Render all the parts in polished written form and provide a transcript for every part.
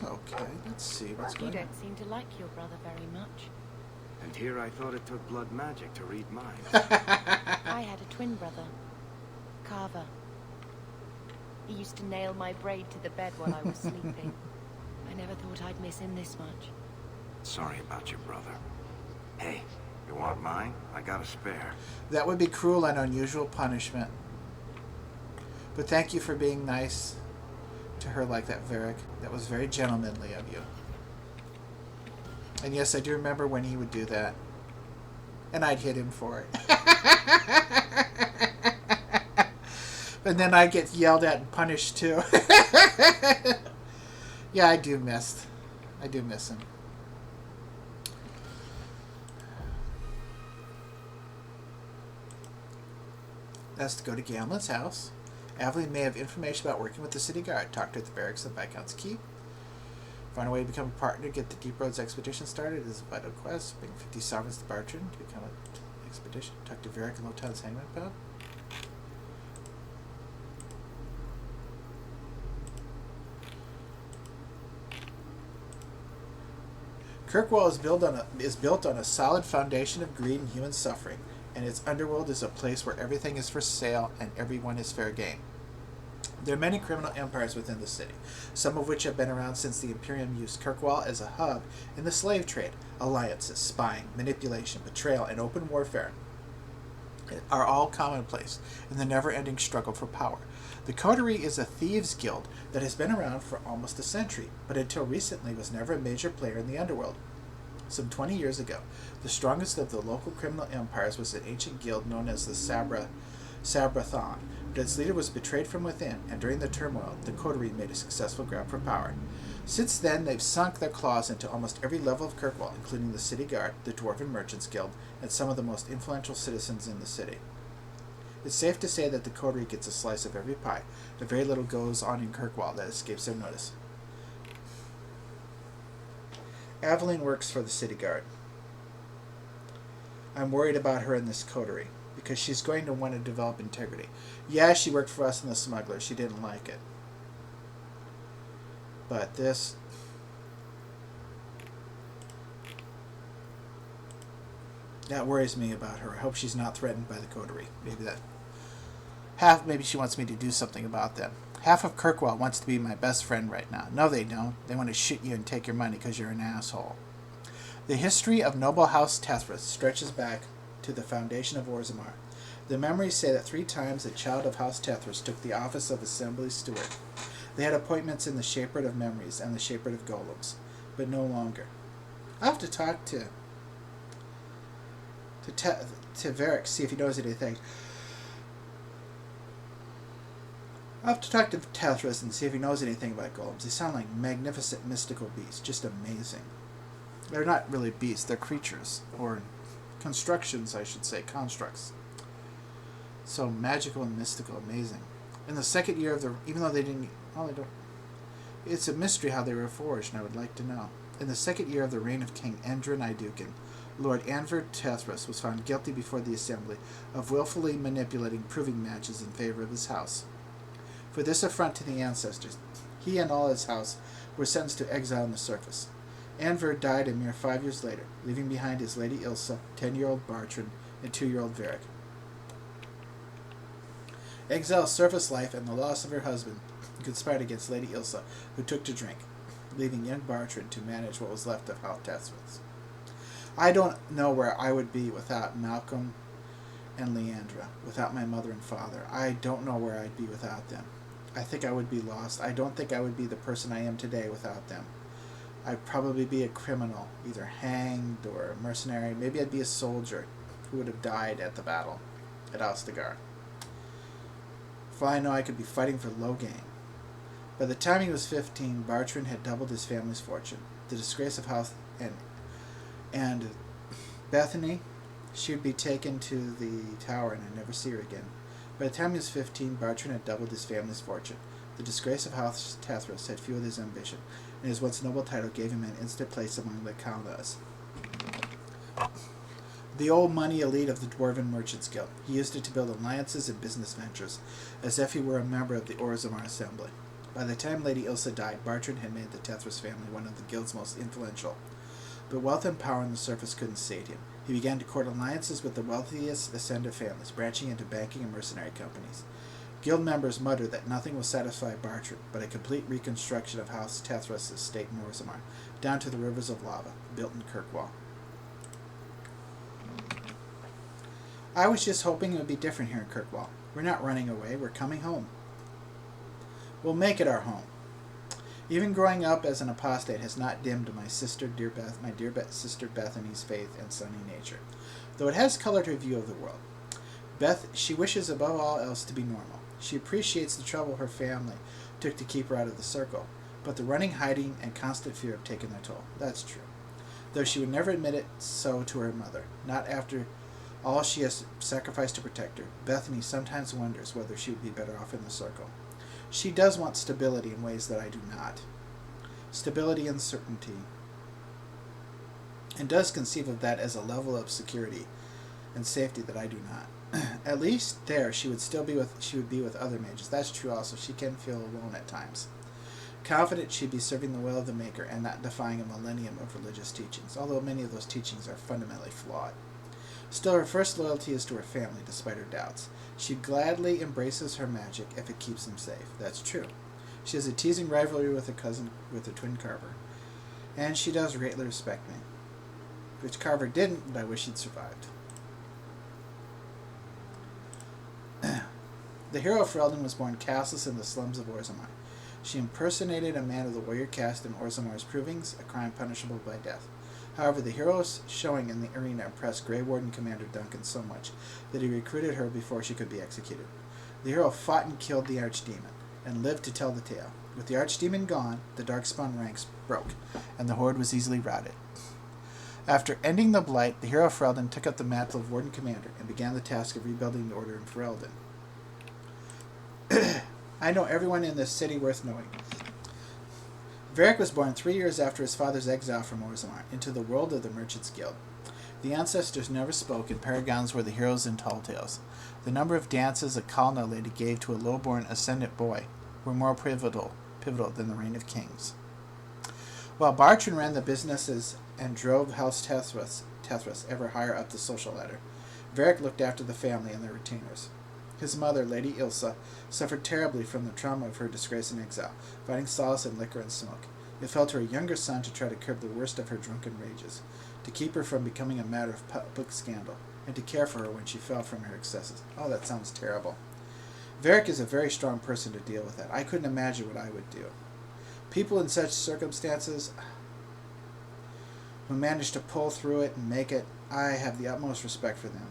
Okay, let's see what's You going on. don't seem to like your brother very much. And here I thought it took blood magic to read minds. I had a twin brother, Carver. He used to nail my braid to the bed while I was sleeping. I never thought I'd miss him this much. Sorry about your brother. Hey, you want mine? I got a spare. That would be cruel and unusual punishment. But thank you for being nice to her like that, Varric. That was very gentlemanly of you. And yes, I do remember when he would do that. And I'd hit him for it. And then I'd get yelled at and punished too. Yeah, I do miss him. That's to go to Gamlet's house. Aveline may have information about working with the city guard. Talk to her at the barracks of Viscount's Keep. Find a way to become a partner. Get the Deep Roads expedition started. It is a vital quest. Bring 50 sovereigns to Bartrand to become an expedition. Talk to Varric and Lieutenant's Hangman Pub. Kirkwall is built on a solid foundation of greed and human suffering, and its underworld is a place where everything is for sale and everyone is fair game. There are many criminal empires within the city, some of which have been around since the Imperium used Kirkwall as a hub in the slave trade. Alliances, spying, manipulation, betrayal, and open warfare are all commonplace in the never-ending struggle for power. The Coterie is a thieves' guild that has been around for almost a century, but until recently was never a major player in the underworld. Some 20 years ago, the strongest of the local criminal empires was an ancient guild known as the Sabrathon, but its leader was betrayed from within, and during the turmoil, the Coterie made a successful grab for power. Since then, they've sunk their claws into almost every level of Kirkwall, including the City Guard, the Dwarven Merchants Guild, and some of the most influential citizens in the city. It's safe to say that the Coterie gets a slice of every pie, but very little goes on in Kirkwall that escapes their notice. Aveline works for the City Guard. I'm worried about her in this coterie, because she's going to want to develop integrity. Yeah, she worked for us in the Smuggler. She didn't like it. But this... that worries me about her. I hope she's not threatened by the coterie. Maybe she wants me to do something about them. Half of Kirkwall wants to be my best friend right now. No, they don't. They want to shoot you and take your money because you're an asshole. The history of noble House Tethras stretches back to the foundation of Orzammar. The memories say that 3 times a child of House Tethras took the office of Assembly Steward. They had appointments in the Shepherd of Memories and the Shepherd of Golems, but no longer. I'll have to talk to Varric, see if he knows anything. I'll have to talk to Tethras and see if he knows anything about golems. They sound like magnificent mystical beasts, just amazing. They're not really beasts, they're creatures, or constructions, I should say, constructs. So magical and mystical, amazing. In the second year of the... even though they didn't... well, they don't... it's a mystery how they were forged, and I would like to know. In the second year of the reign of King Endrin Idukin, Lord Anver Tethras was found guilty before the Assembly of willfully manipulating proving matches in favor of his house. For this affront to the ancestors, he and all his house were sentenced to exile on the surface. Anver died a mere 5 years later, leaving behind his Lady Ilsa, 10-year-old Bartrand, and 2-year-old Varric. Exile's surface life and the loss of her husband conspired against Lady Ilsa, who took to drink, leaving young Bartrand to manage what was left of House Tethras. I don't know where I would be without Malcolm and Leandra, without my mother and father. I don't know where I'd be without them. I think I would be lost. I don't think I would be the person I am today without them. I'd probably be a criminal, either hanged or a mercenary. Maybe I'd be a soldier who would have died at the battle at Ostagar. For I know, I could be fighting for Logain. By the time he was 15, Bartrand had doubled his family's fortune. The disgrace of House and Bethany, she would be taken to the tower and I'd never see her again. By the time he was 15, Bartrand had doubled his family's fortune. The disgrace of House Tethras had fueled his ambition, and his once noble title gave him an instant place among the Kaunas, the old money elite of the Dwarven Merchants Guild. He used it to build alliances and business ventures, as if he were a member of the Orzammar Assembly. By the time Lady Ilsa died, Bartrand had made the Tethras family one of the guild's most influential. But wealth and power on the surface couldn't sate him. He began to court alliances with the wealthiest ascendant families, branching into banking and mercenary companies. Guild members muttered that nothing will satisfy Bartrand but a complete reconstruction of House Tethras' estate in Orzammar, down to the rivers of lava, built in Kirkwall. I was just hoping it would be different here in Kirkwall. We're not running away, we're coming home. We'll make it our home. Even growing up as an apostate has not dimmed my sister sister Bethany's faith and sunny nature, though it has colored her view of the world. She wishes above all else to be normal. She appreciates the trouble her family took to keep her out of the circle, but the running, hiding, and constant fear have taken their toll. That's true. Though she would never admit it so to her mother, not after all she has sacrificed to protect her. Bethany sometimes wonders whether she would be better off in the circle. She does want stability in ways that I do not. Stability and certainty. And does conceive of that as a level of security and safety that I do not. At least there she would be with other mages. That's true also. She can feel alone at times. Confident she'd be serving the will of the Maker and not defying a millennium of religious teachings, although many of those teachings are fundamentally flawed. Still, her first loyalty is to her family, despite her doubts. She gladly embraces her magic if it keeps them safe. That's true. She has a teasing rivalry with her twin Carver. And she does greatly respect me. Which Carver didn't, but I wish he'd survived. The hero of Ferelden was born castless in the slums of Orzammar. She impersonated a man of the warrior caste in Orzammar's provings, a crime punishable by death. However, the hero's showing in the arena impressed Grey Warden Commander Duncan so much that he recruited her before she could be executed. The hero fought and killed the Archdemon, and lived to tell the tale. With the Archdemon gone, the Darkspawn ranks broke, and the Horde was easily routed. After ending the Blight, the hero of Ferelden took up the mantle of Warden Commander and began the task of rebuilding the Order in Ferelden. I know everyone in this city worth knowing. Varric was born 3 years after his father's exile from Orzammar into the world of the Merchants Guild. The ancestors never spoke, and paragons were the heroes in tall tales. The number of dances a Kalna lady gave to a low-born ascendant boy were more pivotal than the reign of kings. While Bartrand ran the businesses and drove House Tethras ever higher up the social ladder, Varric looked after the family and their retainers. His mother, Lady Ilsa, suffered terribly from the trauma of her disgrace and exile, finding solace in liquor and smoke. It fell to her younger son to try to curb the worst of her drunken rages, to keep her from becoming a matter of public scandal, and to care for her when she fell from her excesses. Oh, that sounds terrible. Varric is a very strong person to deal with that. I couldn't imagine what I would do. People in such circumstances who manage to pull through it and make it, I have the utmost respect for them.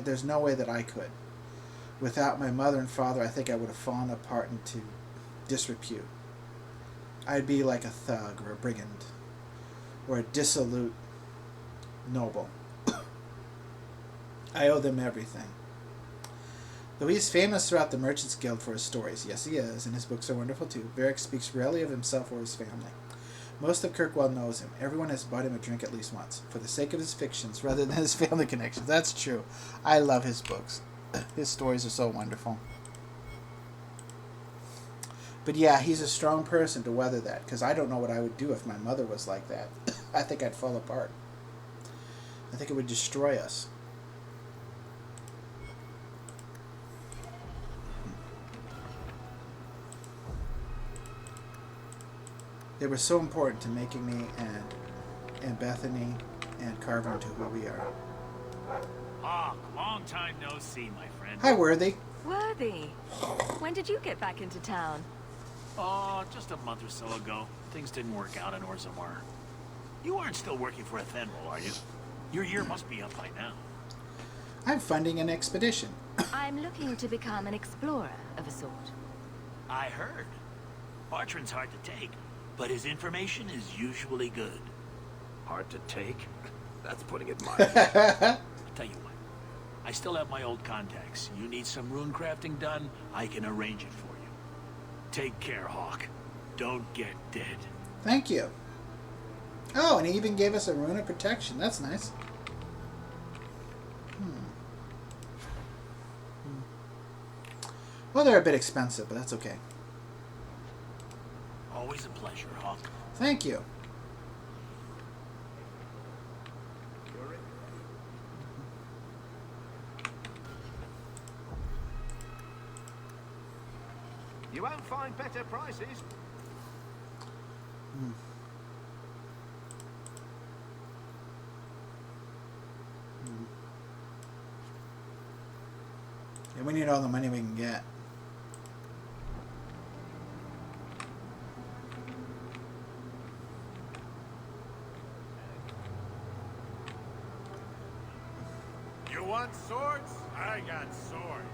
There's no way that I could. Without my mother and father, I think I would have fallen apart into disrepute. I'd be like a thug or a brigand or a dissolute noble. I owe them everything. Though he is famous throughout the Merchants Guild for his stories, yes he is, and his books are wonderful too, Varric speaks rarely of himself or his family. Most of Kirkwall knows him. Everyone has bought him a drink at least once, for the sake of his fictions rather than his family connections. That's true. I love his books. His stories are so wonderful. But yeah, he's a strong person to weather that, because I don't know what I would do if my mother was like that. I think I'd fall apart. I think it would destroy us. They were so important to making me and Bethany and Carver into who we are. Ah, long time no see, my friend. Hi, Worthy. Worthy. When did you get back into town? Oh, just a month or so ago. Things didn't work out in Orzammar. You aren't still working for Athenril, are you? Your year must be up by now. I'm funding an expedition. I'm looking to become an explorer of a sort. I heard. Bartrand's hard to take, but his information is usually good. Hard to take? That's putting it mildly. I'll tell you what. I still have my old contacts. You need some rune crafting done, I can arrange it for you. Take care, Hawk. Don't get dead. Thank you. Oh, and he even gave us a rune of protection. That's nice. Well, they're a bit expensive, but that's okay. Always a pleasure, Hawk. Thank you. You won't find better prices. And we need all the money we can get. You want swords? I got swords.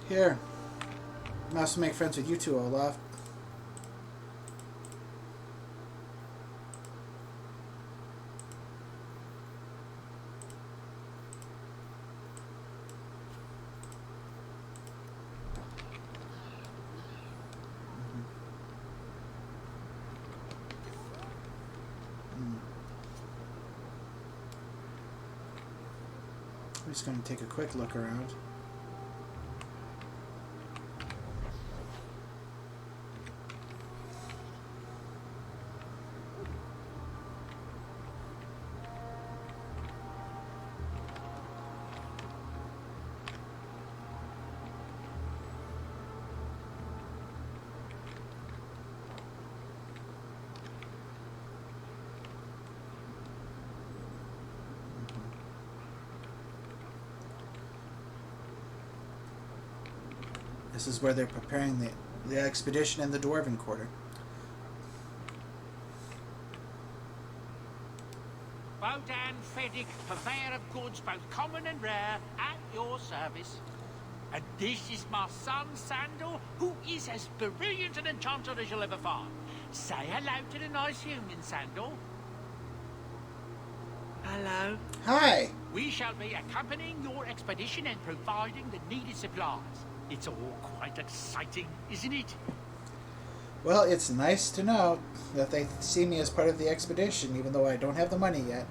Here. I also make friends with you two, Olaf. I'm just going to take a quick look around. This is where they're preparing the expedition in the Dwarven Quarter. Bodan Feddick, purveyor of goods both common and rare, at your service. And this is my son, Sandal, who is as brilliant an enchanter as you'll ever find. Say hello to the nice human, Sandal. Hello. Hi! We shall be accompanying your expedition and providing the needed supplies. It's all quite exciting, isn't it? Well, it's nice to know that they see me as part of the expedition, even though I don't have the money yet.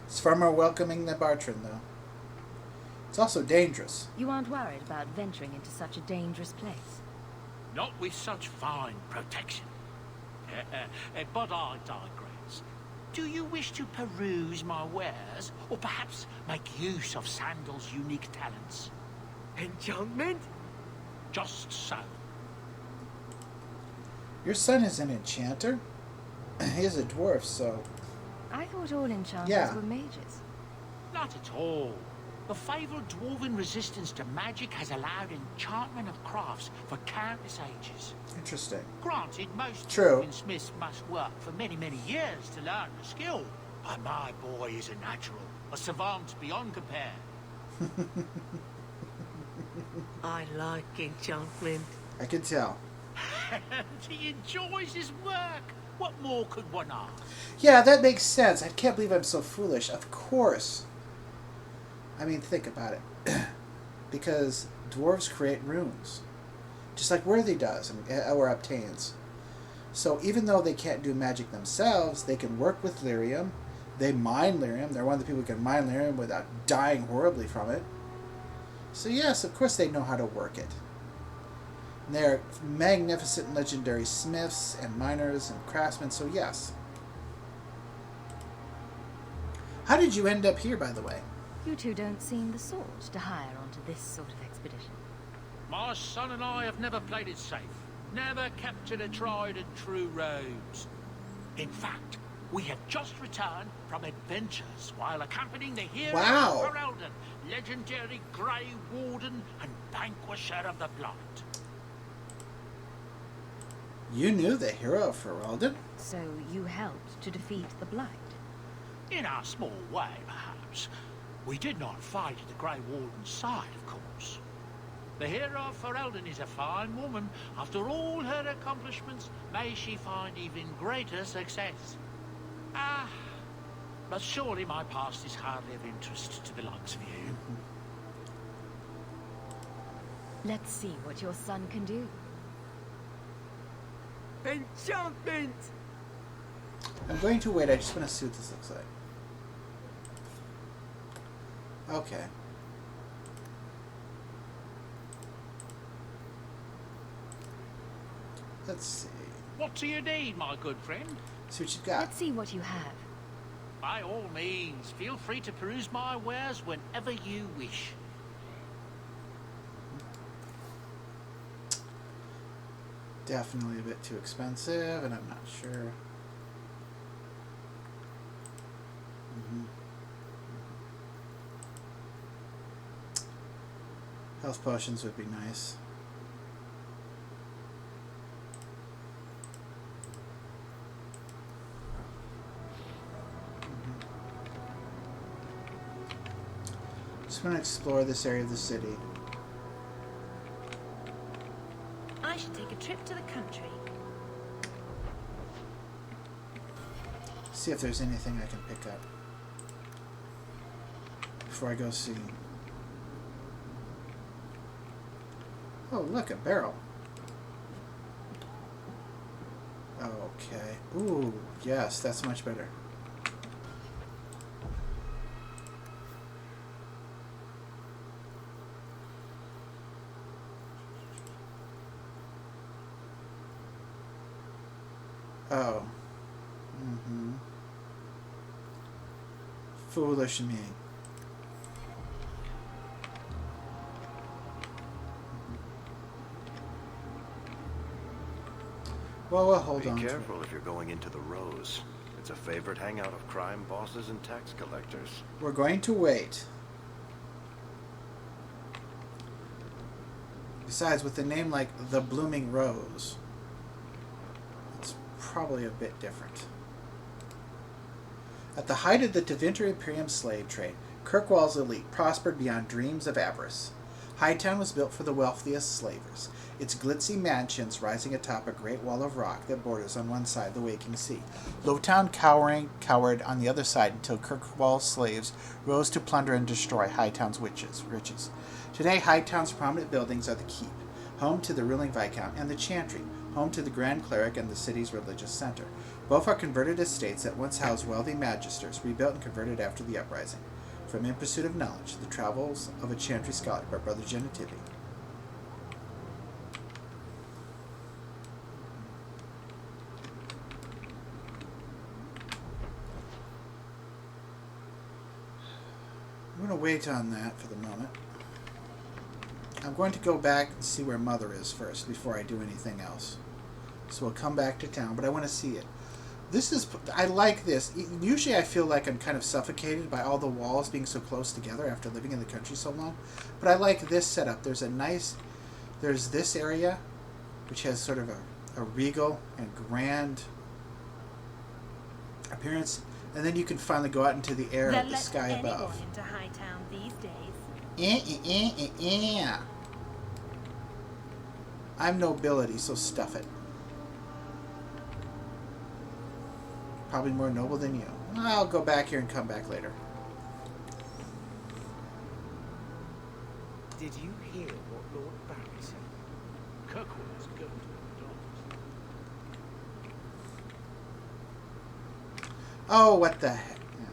It's far more welcoming than Bartrand, though. It's also dangerous. You aren't worried about venturing into such a dangerous place? Not with such fine protection. But I digress. Do you wish to peruse my wares, or perhaps make use of Sandal's unique talents? Enchantment? Just so. Your son is an enchanter? He is a dwarf, so... I thought all enchanters Yeah. were mages. Not at all. The fabled dwarven resistance to magic has allowed enchantment of crafts for countless ages. Interesting. Granted, most True. dwarven smiths must work for many, many years to learn the skill. But my boy is a natural, a savant beyond compare. I like enchantment. I can tell. He enjoys his work. What more could one ask? Yeah, that makes sense. I can't believe I'm so foolish. Of course. I mean, think about it. Because dwarves create runes. Just like Worthy does, or obtains. So even though they can't do magic themselves, they can work with lyrium. They mine lyrium. They're one of the people who can mine lyrium without dying horribly from it. So yes, of course they know how to work it. And they're magnificent legendary smiths and miners and craftsmen, so yes. How did you end up here, by the way? You two don't seem the sort to hire onto this sort of expedition. My son and I have never played it safe. Never kept to the tried and true roads. In fact, we have just returned from adventures while accompanying the hero Wow. of Ferelden, legendary Grey Warden and vanquisher of the Blight. You knew the hero of Ferelden? So you helped to defeat the Blight? In our small way, perhaps. We did not fight at the Grey Warden's side, of course. The hero of Ferelden is a fine woman. After all her accomplishments, may she find even greater success. But surely my past is hardly of interest to the likes of you. Let's see what your son can do. Enchantment! I'm going to wait. I just want to see what this looks like. Okay. Let's see. What do you need, my good friend? See what you've got. Let's see what you have. By all means, feel free to peruse my wares whenever you wish. Definitely a bit too expensive, and I'm not sure. Health potions would be nice. Just want to explore this area of the city. I should take a trip to the country. See if there's anything I can pick up before I go see. Oh, look, a barrel. Okay. Ooh, yes, that's much better. Oh. Foolish me. Well, we'll hold on. Be careful if you're going into the Rose. It's a favorite hangout of crime bosses and tax collectors. We're going to wait. Besides, with a name like the Blooming Rose, it's probably a bit different. At the height of the Tevinter Imperium slave trade, Kirkwall's elite prospered beyond dreams of avarice. Hightown was built for the wealthiest slavers, its glitzy mansions rising atop a great wall of rock that borders on one side the waking sea. Lowtown cowered on the other side until Kirkwall's slaves rose to plunder and destroy Hightown's riches. Today, Hightown's prominent buildings are the Keep, home to the ruling Viscount, and the Chantry, home to the Grand Cleric and the city's religious center. Both are converted estates that once housed wealthy magisters, rebuilt and converted after the uprising. From In Pursuit of Knowledge, The Travels of a Chantry Scholar by Brother Genitivi. I'm going to wait on that for the moment. I'm going to go back and see where Mother is first before I do anything else. So we'll come back to town, but I want to see it. I like this. Usually I feel like I'm kind of suffocated by all the walls being so close together after living in the country so long. But I like this setup. There's this area, which has sort of a regal and grand appearance. And then you can finally go out into the air of the sky above. Into Hightown these days. I'm nobility, so stuff it. Probably more noble than you. I'll go back here and come back later. Did you hear what Lord Varric said? Kirkwall is good. Oh, what the heck? Yeah.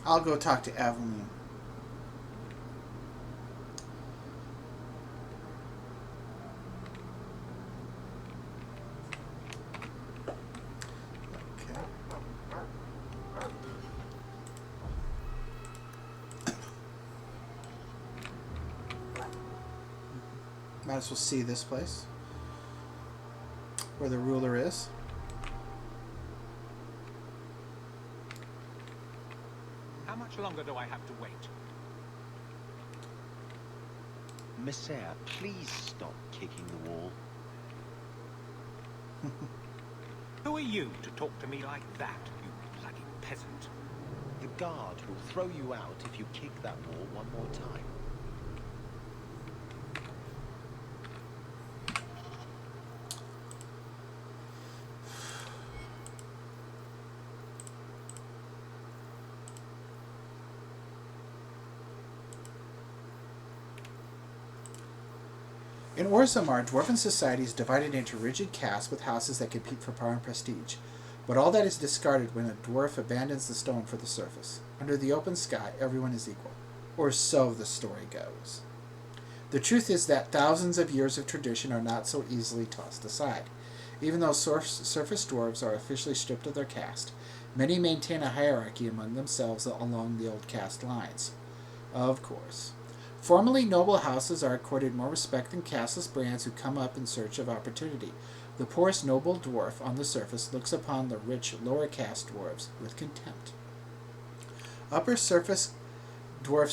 I'll go talk to Aveline. Might as well see this place. where the ruler is. How much longer do I have to wait? Messiah, please stop kicking the wall. Who are you to talk to me like that, you bloody peasant? The guard will throw you out if you kick that wall one more time. In Orzammar, dwarven society is divided into rigid castes with houses that compete for power and prestige. But all that is discarded when a dwarf abandons the stone for the surface. Under the open sky, everyone is equal. Or so the story goes. The truth is that thousands of years of tradition are not so easily tossed aside. Even though surface dwarves are officially stripped of their caste, many maintain a hierarchy among themselves along the old caste lines. Of course. Formerly noble houses are accorded more respect than casteless brands who come up in search of opportunity. The poorest noble dwarf on the surface looks upon the rich lower caste dwarves with contempt. Upper class surface dwarf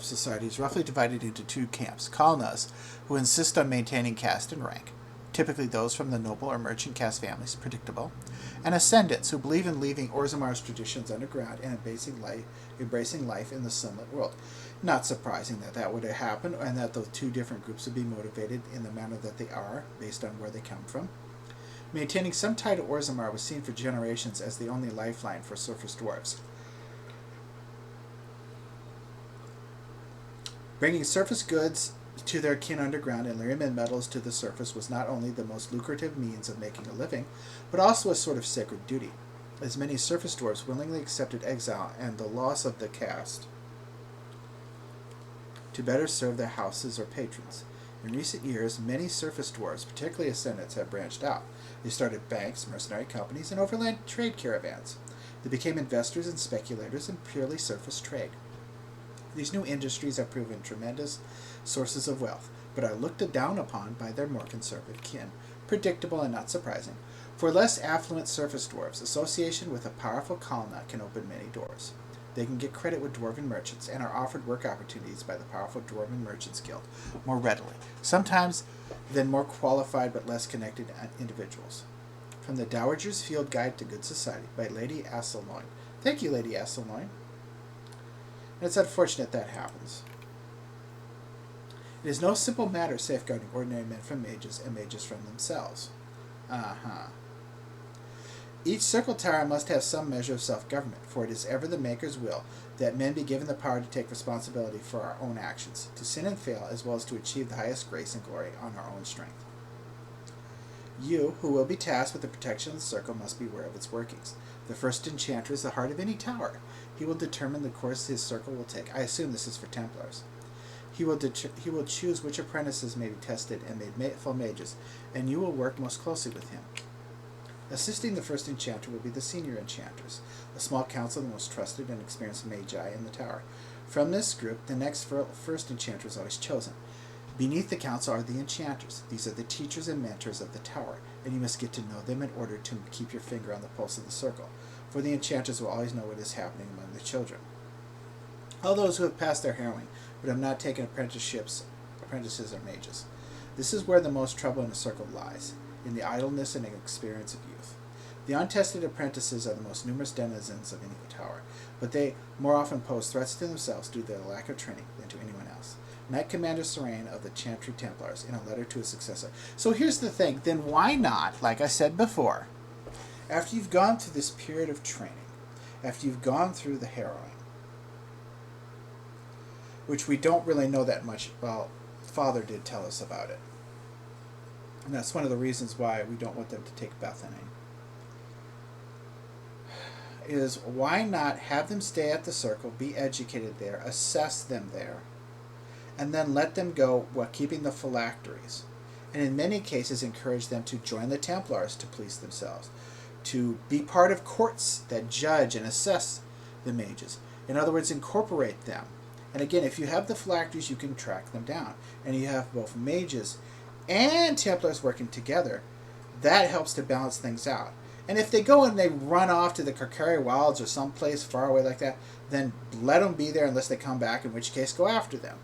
society is roughly divided into two camps: Kalnas, who insist on maintaining caste and rank, typically those from the noble or merchant caste families, predictable, and Ascendants, who believe in leaving Orzammar's traditions underground and embracing life in the sunlit world. Not surprising that that would have happened, and that those two different groups would be motivated in the manner that they are, based on where they come from. Maintaining some tie to Orzammar was seen for generations as the only lifeline for surface dwarves. Bringing surface goods to their kin underground and Lyrian metals to the surface was not only the most lucrative means of making a living, but also a sort of sacred duty, as many surface dwarves willingly accepted exile and the loss of the caste to better serve their houses or patrons. In recent years, many surface dwarves, particularly Ascendants, have branched out. They started banks, mercenary companies, and overland trade caravans. They became investors and speculators in purely surface trade. These new industries have proven tremendous sources of wealth, but are looked down upon by their more conservative kin. Predictable and not surprising. For less affluent surface dwarves, association with a powerful Kalna can open many doors. They can get credit with dwarven merchants and are offered work opportunities by the powerful Dwarven Merchants Guild more readily, sometimes than more qualified but less connected individuals. From the Dowager's Field Guide to Good Society by Lady Asselloin. Thank you, Lady Asselloin. And it's unfortunate that happens. It is no simple matter safeguarding ordinary men from mages and mages from themselves. Each circle tower must have some measure of self-government, for it is ever the Maker's will that men be given the power to take responsibility for our own actions, to sin and fail, as well as to achieve the highest grace and glory on our own strength. You, who will be tasked with the protection of the circle, must be aware of its workings. The first enchanter is the heart of any tower. He will determine the course his circle will take. I assume this is for Templars. He will choose which apprentices may be tested and made full mages, and you will work most closely with him. Assisting the first enchanter will be the senior enchanters, a small council of the most trusted and experienced magi in the tower. From this group, the next first enchanter is always chosen. Beneath the council are the enchanters. These are the teachers and mentors of the tower, and you must get to know them in order to keep your finger on the pulse of the circle, for the enchanters will always know what is happening among the children. All those who have passed their harrowing, but have not taken apprentices are mages. This is where the most trouble in a circle lies, in the idleness and inexperience of youth. The untested apprentices are the most numerous denizens of any tower, but they more often pose threats to themselves due to their lack of training than to anyone else. Knight Commander Serene of the Chantry Templars, in a letter to his successor. So here's the thing, then why not, like I said before, after you've gone through this period of training, after you've gone through the harrowing, which we don't really know that much, well, Father did tell us about it. And that's one of the reasons why we don't want them to take Bethany. Is why not have them stay at the circle, be educated there, assess them there, and then let them go while keeping the phylacteries. And in many cases encourage them to join the Templars to police themselves, to be part of courts that judge and assess the mages. In other words, incorporate them. And again, if you have the phylacteries, you can track them down. And you have both mages and Templars working together, that helps to balance things out. And if they go and they run off to the Kirkwall Wilds or someplace far away like that, then let them be there unless they come back, in which case go after them.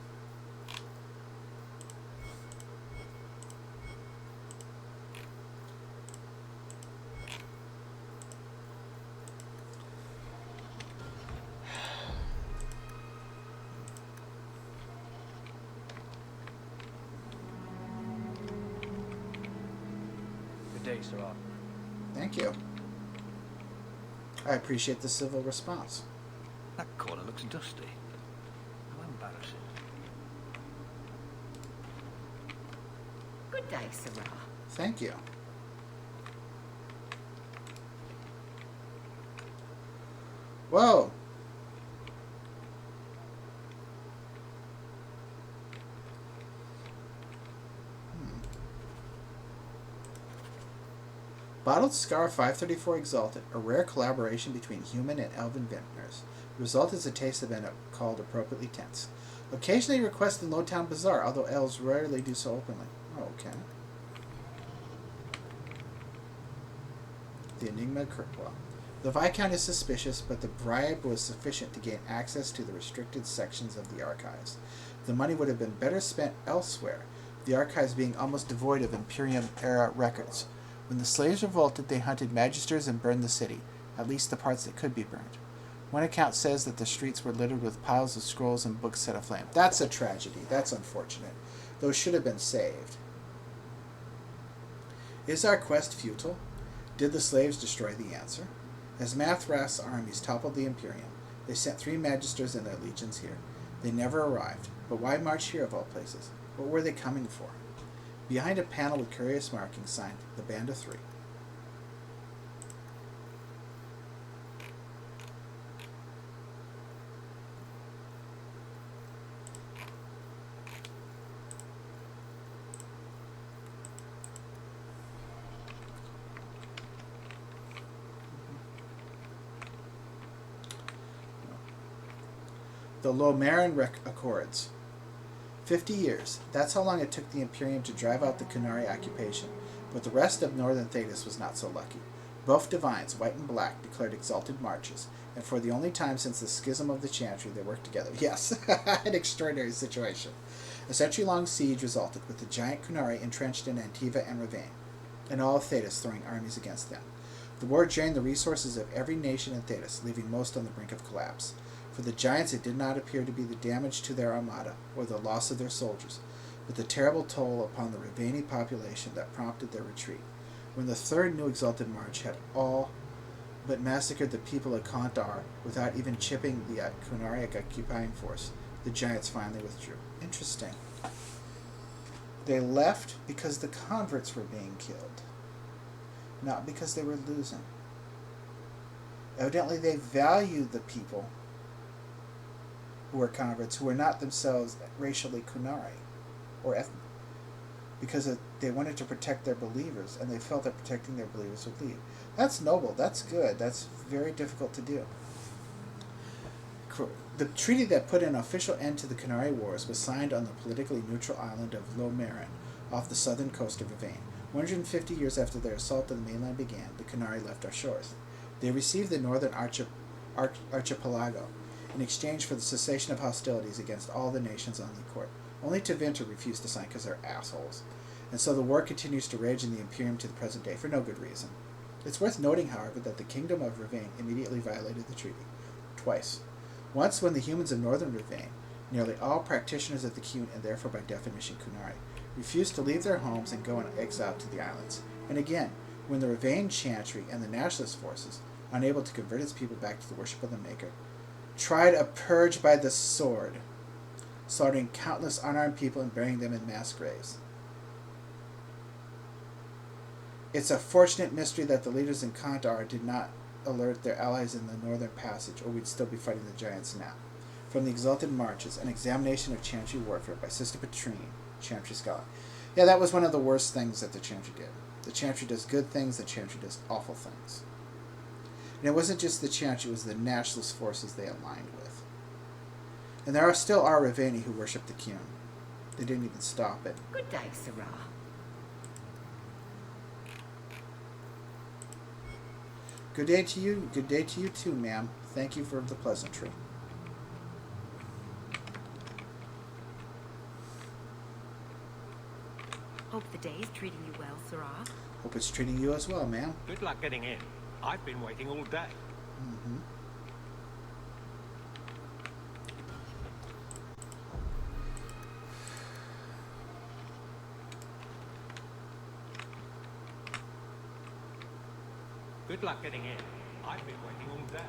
Good day, Sirrah. Thank you. I appreciate the civil response. That corner looks dusty. How embarrassing. Good day, Sirrah. Thank you. Whoa. Bottled Scar 534 Exalted, a rare collaboration between human and elven vintners. The result is a taste of an called appropriately tense. Occasionally requested in Lowtown Bazaar, although elves rarely do so openly. Oh, okay. The Enigma of Kirkwall. The Viscount is suspicious, but the bribe was sufficient to gain access to the restricted sections of the archives. The money would have been better spent elsewhere, the archives being almost devoid of Imperium-era records. When the slaves revolted, they hunted magisters and burned the city, at least the parts that could be burned. One account says that the streets were littered with piles of scrolls and books set aflame. That's a tragedy. That's unfortunate. Those should have been saved. Is our quest futile? Did the slaves destroy the answer? As Mathraf's armies toppled the Imperium, they sent 3 magisters and their legions here. They never arrived. But why march here of all places? What were they coming for? Behind a panel with curious markings signed, The Band of 3. The Lomarin Accords. 50 years. That's how long it took the Imperium to drive out the Qunari occupation, but the rest of northern Thedas was not so lucky. Both divines, white and black, declared exalted marches, and for the only time since the schism of the Chantry, they worked together. Yes, an extraordinary situation. A century-long siege resulted, with the giant Qunari entrenched in Antiva and Ravane, and all of Thedas throwing armies against them. The war drained the resources of every nation in Thedas, leaving most on the brink of collapse. For the giants, it did not appear to be the damage to their armada, or the loss of their soldiers, but the terrible toll upon the Ravani population that prompted their retreat. When the third new exalted march had all but massacred the people of Kantar without even chipping the Qunari occupying force, the giants finally withdrew. Interesting. They left because the converts were being killed, not because they were losing. Evidently, they valued the people who were converts, who were not themselves racially Qunari or ethnic, because they wanted to protect their believers, and they felt that protecting their believers would lead. That's noble. That's good. That's very difficult to do. The treaty that put an official end to the Qunari Wars was signed on the politically neutral island of Lomarin, off the southern coast of Ravane. 150 years after their assault on the mainland began, the Qunari left our shores. They received the northern archipelago in exchange for the cessation of hostilities against all the nations on the court. Only Tevinter refused to sign because they're assholes. And so the war continues to rage in the Imperium to the present day for no good reason. It's worth noting, however, that the Kingdom of Ravane immediately violated the treaty. Twice. Once when the humans of northern Ravane, nearly all practitioners of the Qun and therefore by definition Qunari, refused to leave their homes and go in exile to the islands. And again, when the Ravane Chantry and the nationalist forces, unable to convert its people back to the worship of the Maker, tried a purge by the sword, slaughtering countless unarmed people and burying them in mass graves. It's a fortunate mystery that the leaders in Kantar did not alert their allies in the northern passage, or we'd still be fighting the giants now. From the Exalted Marches, an examination of Chantry warfare by Sister Petrine, Chantry scholar. Yeah, that was one of the worst things that the Chantry did. The Chantry does good things, the Chantry does awful things. And it wasn't just the Chantry, it was the nationalist forces they aligned with. And there still are Ravani who worship the Qun. They didn't even stop it. Good day, Sirrah. Good day to you. Good day to you too, ma'am. Thank you for the pleasantry. Hope the day's treating you well, Sirrah. Hope it's treating you as well, ma'am. Good luck getting in. I've been waiting all day. Mm-hmm. Good luck getting in. I've been waiting all day.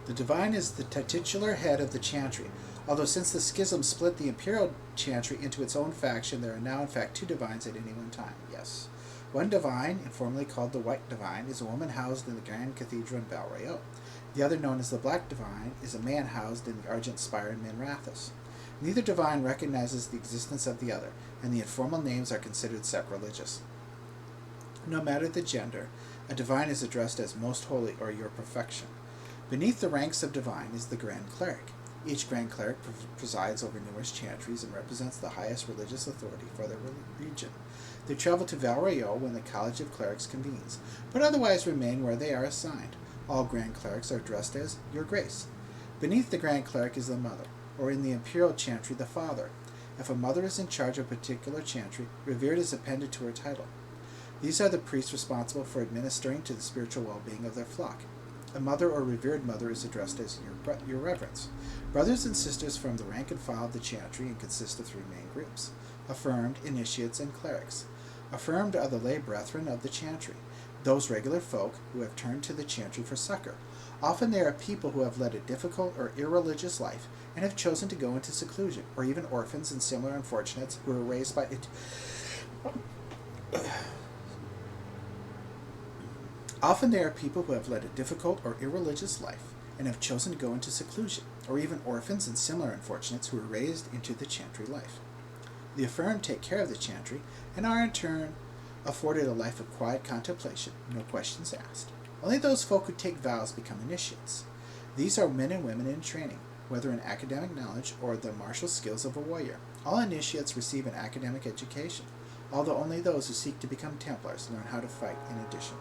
The Divine is the titular head of the Chantry, although since the schism split the Imperial Chantry into its own faction, there are now in fact 2 Divines at any one time, yes. One Divine, informally called the White Divine, is a woman housed in the Grand Cathedral in Valrayo. The other, known as the Black Divine, is a man housed in the Argent Spire in Minrathous. Neither Divine recognizes the existence of the other, and the informal names are considered sacrilegious. No matter the gender, a Divine is addressed as Most Holy or Your Perfection. Beneath the ranks of Divine is the Grand Cleric. Each Grand Cleric presides over numerous chantries and represents the highest religious authority for their region. They travel to Valrayo when the College of Clerics convenes, but otherwise remain where they are assigned. All Grand Clerics are addressed as Your Grace. Beneath the Grand Cleric is the Mother, or in the Imperial Chantry, the Father. If a mother is in charge of a particular chantry, revered is appended to her title. These are the priests responsible for administering to the spiritual well-being of their flock. A mother or revered mother is addressed as your Reverence. Brothers and sisters form the rank and file of the chantry and consist of 3 main groups: affirmed, initiates, and clerics. Affirmed are the lay brethren of the chantry, those regular folk who have turned to the chantry for succor. Often they are people who have led a difficult or irreligious life and have chosen to go into seclusion, or even orphans and similar unfortunates who were raised by it. Often they are people who have led a difficult or irreligious life and have chosen to go into seclusion, or even orphans and similar unfortunates who were raised into the chantry life. The affirmed take care of the chantry and are in turn afforded a life of quiet contemplation, no questions asked. Only those folk who take vows become initiates. These are men and women in training, whether in academic knowledge or the martial skills of a warrior. All initiates receive an academic education, although only those who seek to become Templars learn how to fight in addition.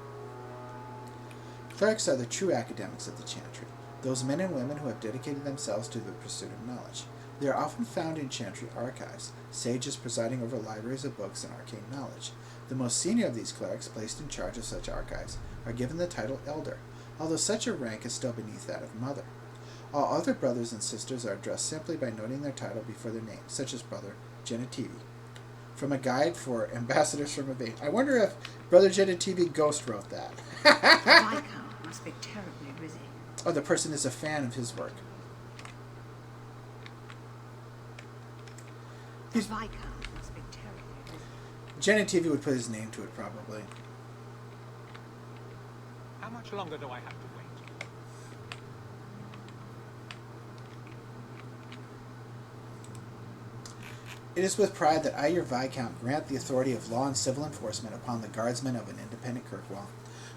Clerics are the true academics of the chantry, those men and women who have dedicated themselves to the pursuit of knowledge. They are often found in chantry archives, sages presiding over libraries of books and arcane knowledge. The most senior of these clerics, placed in charge of such archives, are given the title Elder, although such a rank is still beneath that of Mother. All other brothers and sisters are addressed simply by noting their title before their name, such as Brother Genitivi. From a guide for ambassadors from Oblige. I wonder if Brother Genitivi Ghost wrote that. Viscount must be terribly busy. Oh, the person is a fan of his work. The Viscount must be terribly busy. Genitivi would put his name to it, probably. How much longer do I have to wait? It is with pride that I, your Viscount, grant the authority of law and civil enforcement upon the guardsmen of an independent Kirkwall.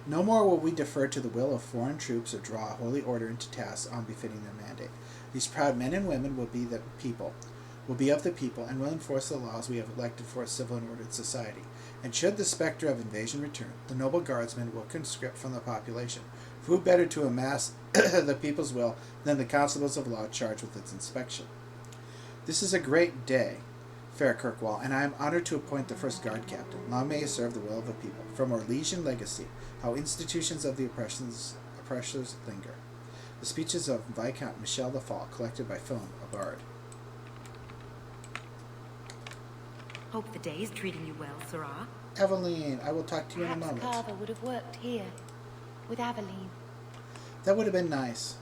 No more will we defer to the will of foreign troops or draw a holy order into tasks unbefitting their mandate. These proud men and women will be of the people, and will enforce the laws we have elected for a civil and ordered society. And should the specter of invasion return, the noble guardsmen will conscript from the population. For who better to amass the people's will than the constables of law charged with its inspection? This is a great day, fair Kirkwall, and I am honored to appoint the first guard captain. Long may he serve the will of the people. From Orlesian legacy, how institutions of the oppressors linger. The speeches of Viscount Michel Lafall, collected by Film, a bard. Hope the day is treating you well, Sirrah. Aveline, I will talk to you in a Perhaps moment. Carver would have worked here, with Aveline. That would have been nice.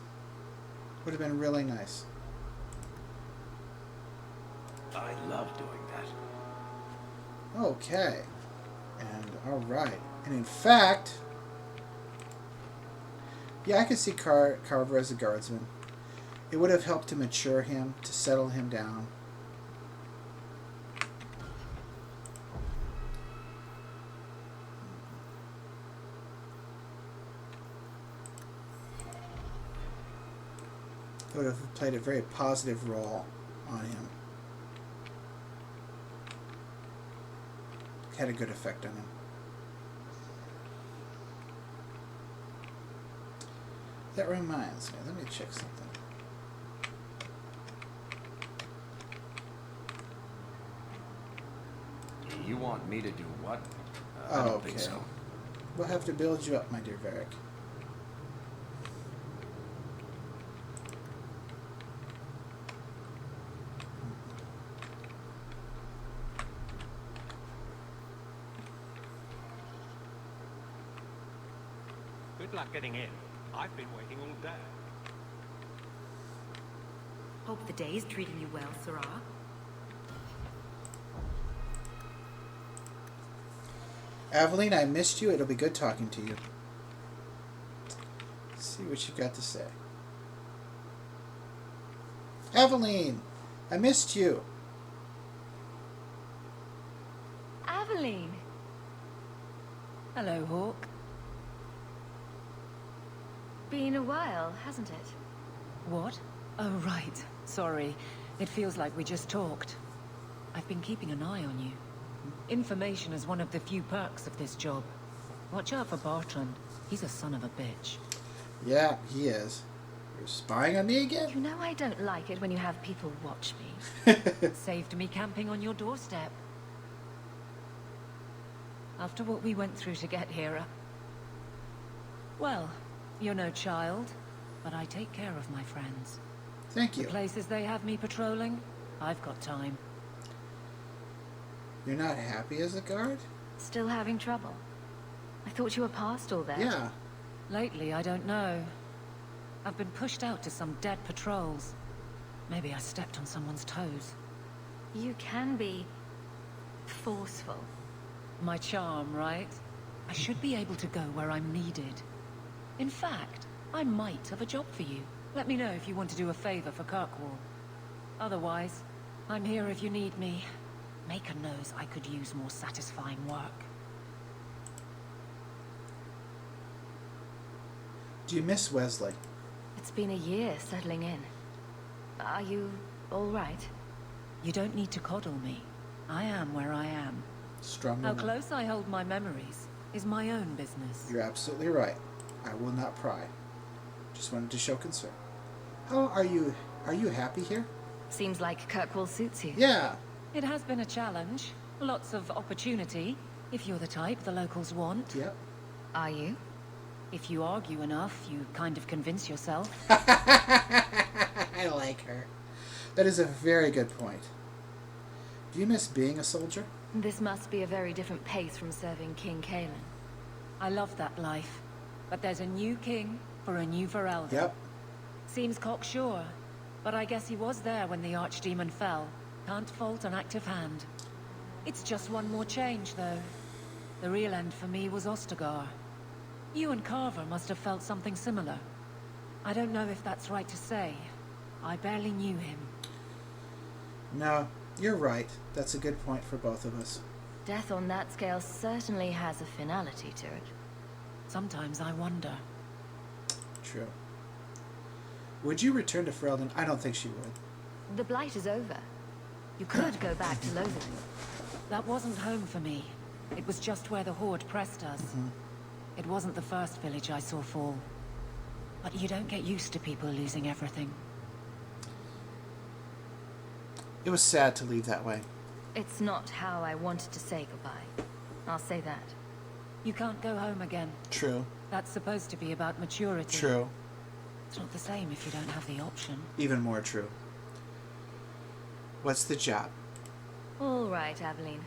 Would have been really nice. I love doing that. Okay. And alright. And in fact, yeah, I could see Carver as a guardsman. It would have helped to mature him, to settle him down. It would have played a very positive role on him. Had a good effect on him. That reminds me. Let me check something. You want me to do what? Oh, I don't okay. think so. We'll have to build you up, my dear Varric. Good luck getting in. I've been waiting all day. Hope the day's treating you well, Sirrah. Aveline, I missed you. It'll be good talking to you. Let's see what you got to say. Aveline, I missed you. Aveline. Hello, Hawk. Been a while, hasn't it? What? Oh, right. Sorry. It feels like we just talked. I've been keeping an eye on you. Information is one of the few perks of this job. Watch out for Bartrand. He's a son of a bitch. Yeah, he is. You're spying on me again? You know I don't like it when you have people watch me. Saved me camping on your doorstep. After what we went through to get here, well, you're no child, but I take care of my friends. Thank you. The places they have me patrolling, I've got time. You're not happy as a guard? Still having trouble? I thought you were past all that. Yeah. Lately, I don't know. I've been pushed out to some dead patrols. Maybe I stepped on someone's toes. You can be forceful. My charm, right? I should be able to go where I'm needed. In fact, I might have a job for you. Let me know if you want to do a favor for Kirkwall. Otherwise, I'm here if you need me. Maker knows I could use more satisfying work. Do you miss Wesley? It's been a year settling in. Are you all right? You don't need to coddle me. I am where I am. Strong How woman. close I hold my memories is my own business. You're absolutely right. I will not pry. Just wanted to show concern. How are you? Are you happy here? Seems like Kirkwall suits you. Yeah. It has been a challenge. Lots of opportunity, if you're the type the locals want. Yep. Are you? If you argue enough, you kind of convince yourself. I like her. That is a very good point. Do you miss being a soldier? This must be a very different pace from serving King Kalen. I love that life. But there's a new king for a new Varelda. Yep. Seems cocksure, but I guess he was there when the Archdemon fell. Can't fault an active hand. It's just one more change, though. The real end for me was Ostagar. You and Carver must have felt something similar. I don't know if that's right to say. I barely knew him. No, you're right. That's a good point for both of us. Death on that scale certainly has a finality to it. Sometimes I wonder. True. Would you return to Ferelden? I don't think she would. The Blight is over. You could go back to Lothering. That wasn't home for me. It was just where the Horde pressed us. It wasn't the first village I saw fall. But you don't get used to people losing everything. It was sad to leave that way. It's not how I wanted to say goodbye. I'll say that. You can't go home again. True. That's supposed to be about maturity. True. It's not the same if you don't have the option. Even more true. What's the job? All right, Aveline.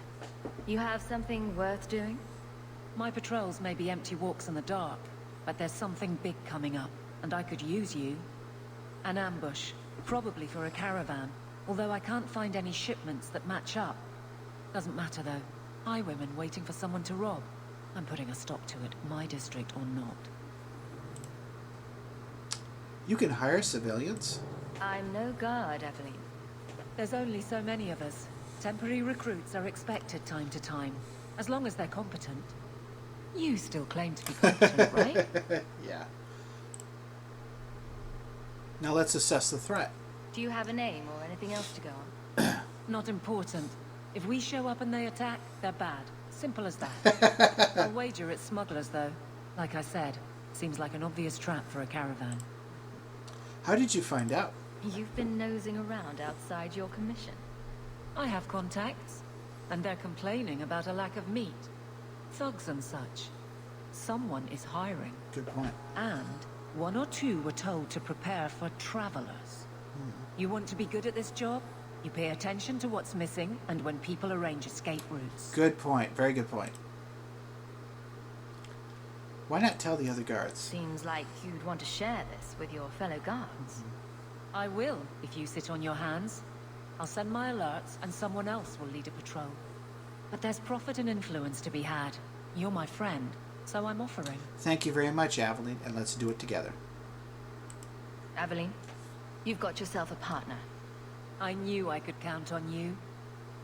You have something worth doing? My patrols may be empty walks in the dark, but there's something big coming up, and I could use you. An ambush, probably for a caravan, although I can't find any shipments that match up. Doesn't matter though. Highwaymen waiting for someone to rob. I'm putting a stop to it, my district or not. You can hire civilians? I'm no guard, Aveline. There's only so many of us. Temporary recruits are expected time to time, as long as they're competent. You still claim to be competent, right? Yeah. Now let's assess the threat. Do you have a name or anything else to go on? Not important. If we show up and they attack, they're bad. Simple as that. I'll wager it's smugglers, though. Like I said, Seems like an obvious trap for a caravan. How did you find out? You've been nosing around outside your commission. I have contacts, and they're complaining about a lack of meat. Thugs and such. Someone is hiring. Good point. And one or two were told to prepare for travelers. You want to be good at this job? You pay attention to what's missing, and when people arrange escape routes. Good point. Very good point. Why not tell the other guards? Seems like you'd want to share this with your fellow guards. I will, if you sit on your hands. I'll send my alerts, and someone else will lead a patrol. But there's profit and influence to be had. You're my friend, so I'm offering. Thank you very much, Aveline, and let's do it together. Aveline, you've got yourself a partner. I knew I could count on you.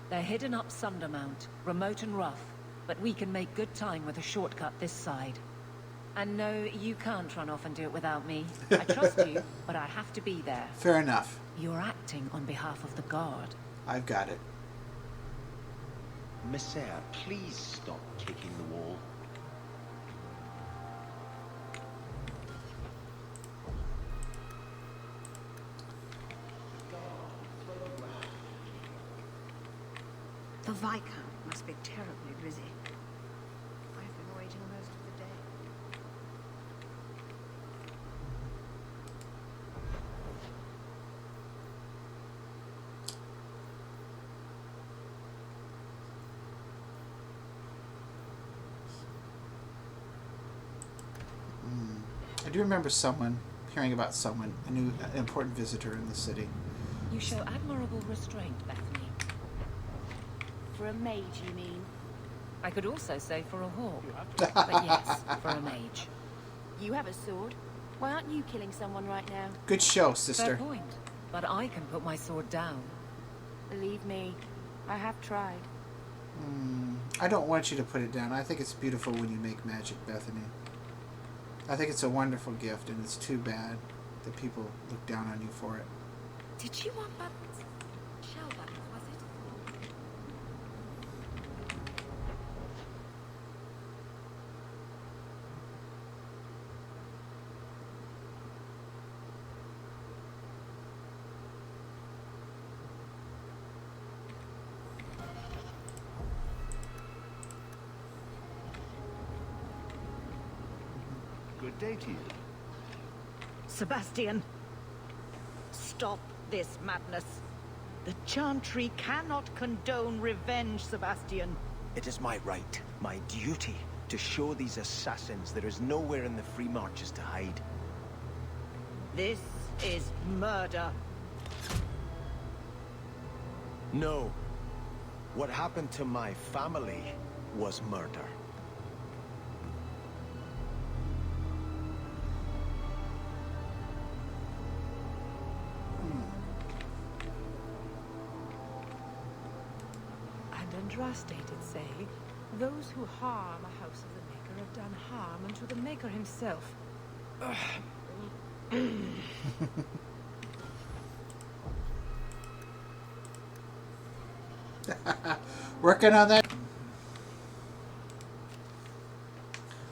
They're hidden up Sundermount, remote and rough, but we can make good time with a shortcut this side. And no, you can't run off and do it without me. I trust you, but I have to be there. Fair enough. You're acting on behalf of the guard. I've got it. Messiah, please stop kicking the wall. The Viscount must be terribly busy. I've been waiting most of the day. I do remember hearing about someone, an important visitor in the city. You show admirable restraint, Bethany. For a mage, you mean? I could also say for a hawk. But yes, for a mage. You have a sword. Why aren't you killing someone right now? Good show, sister. Fair point. But I can put my sword down. Believe me, I have tried. I don't want you to put it down. I think it's beautiful when you make magic, Bethany. I think it's a wonderful gift, and it's too bad that people look down on you for it. Did you want buttons? Shell buttons, was it? Good day to you. Sebastian, stop this madness. The Chantry cannot condone revenge, Sebastian. It is my right, my duty, to show these assassins there is nowhere in the Free Marches to hide. This is murder. No. What happened to my family was murder. Andraste did say, those who harm a house of the Maker have done harm unto the Maker himself. Working on that.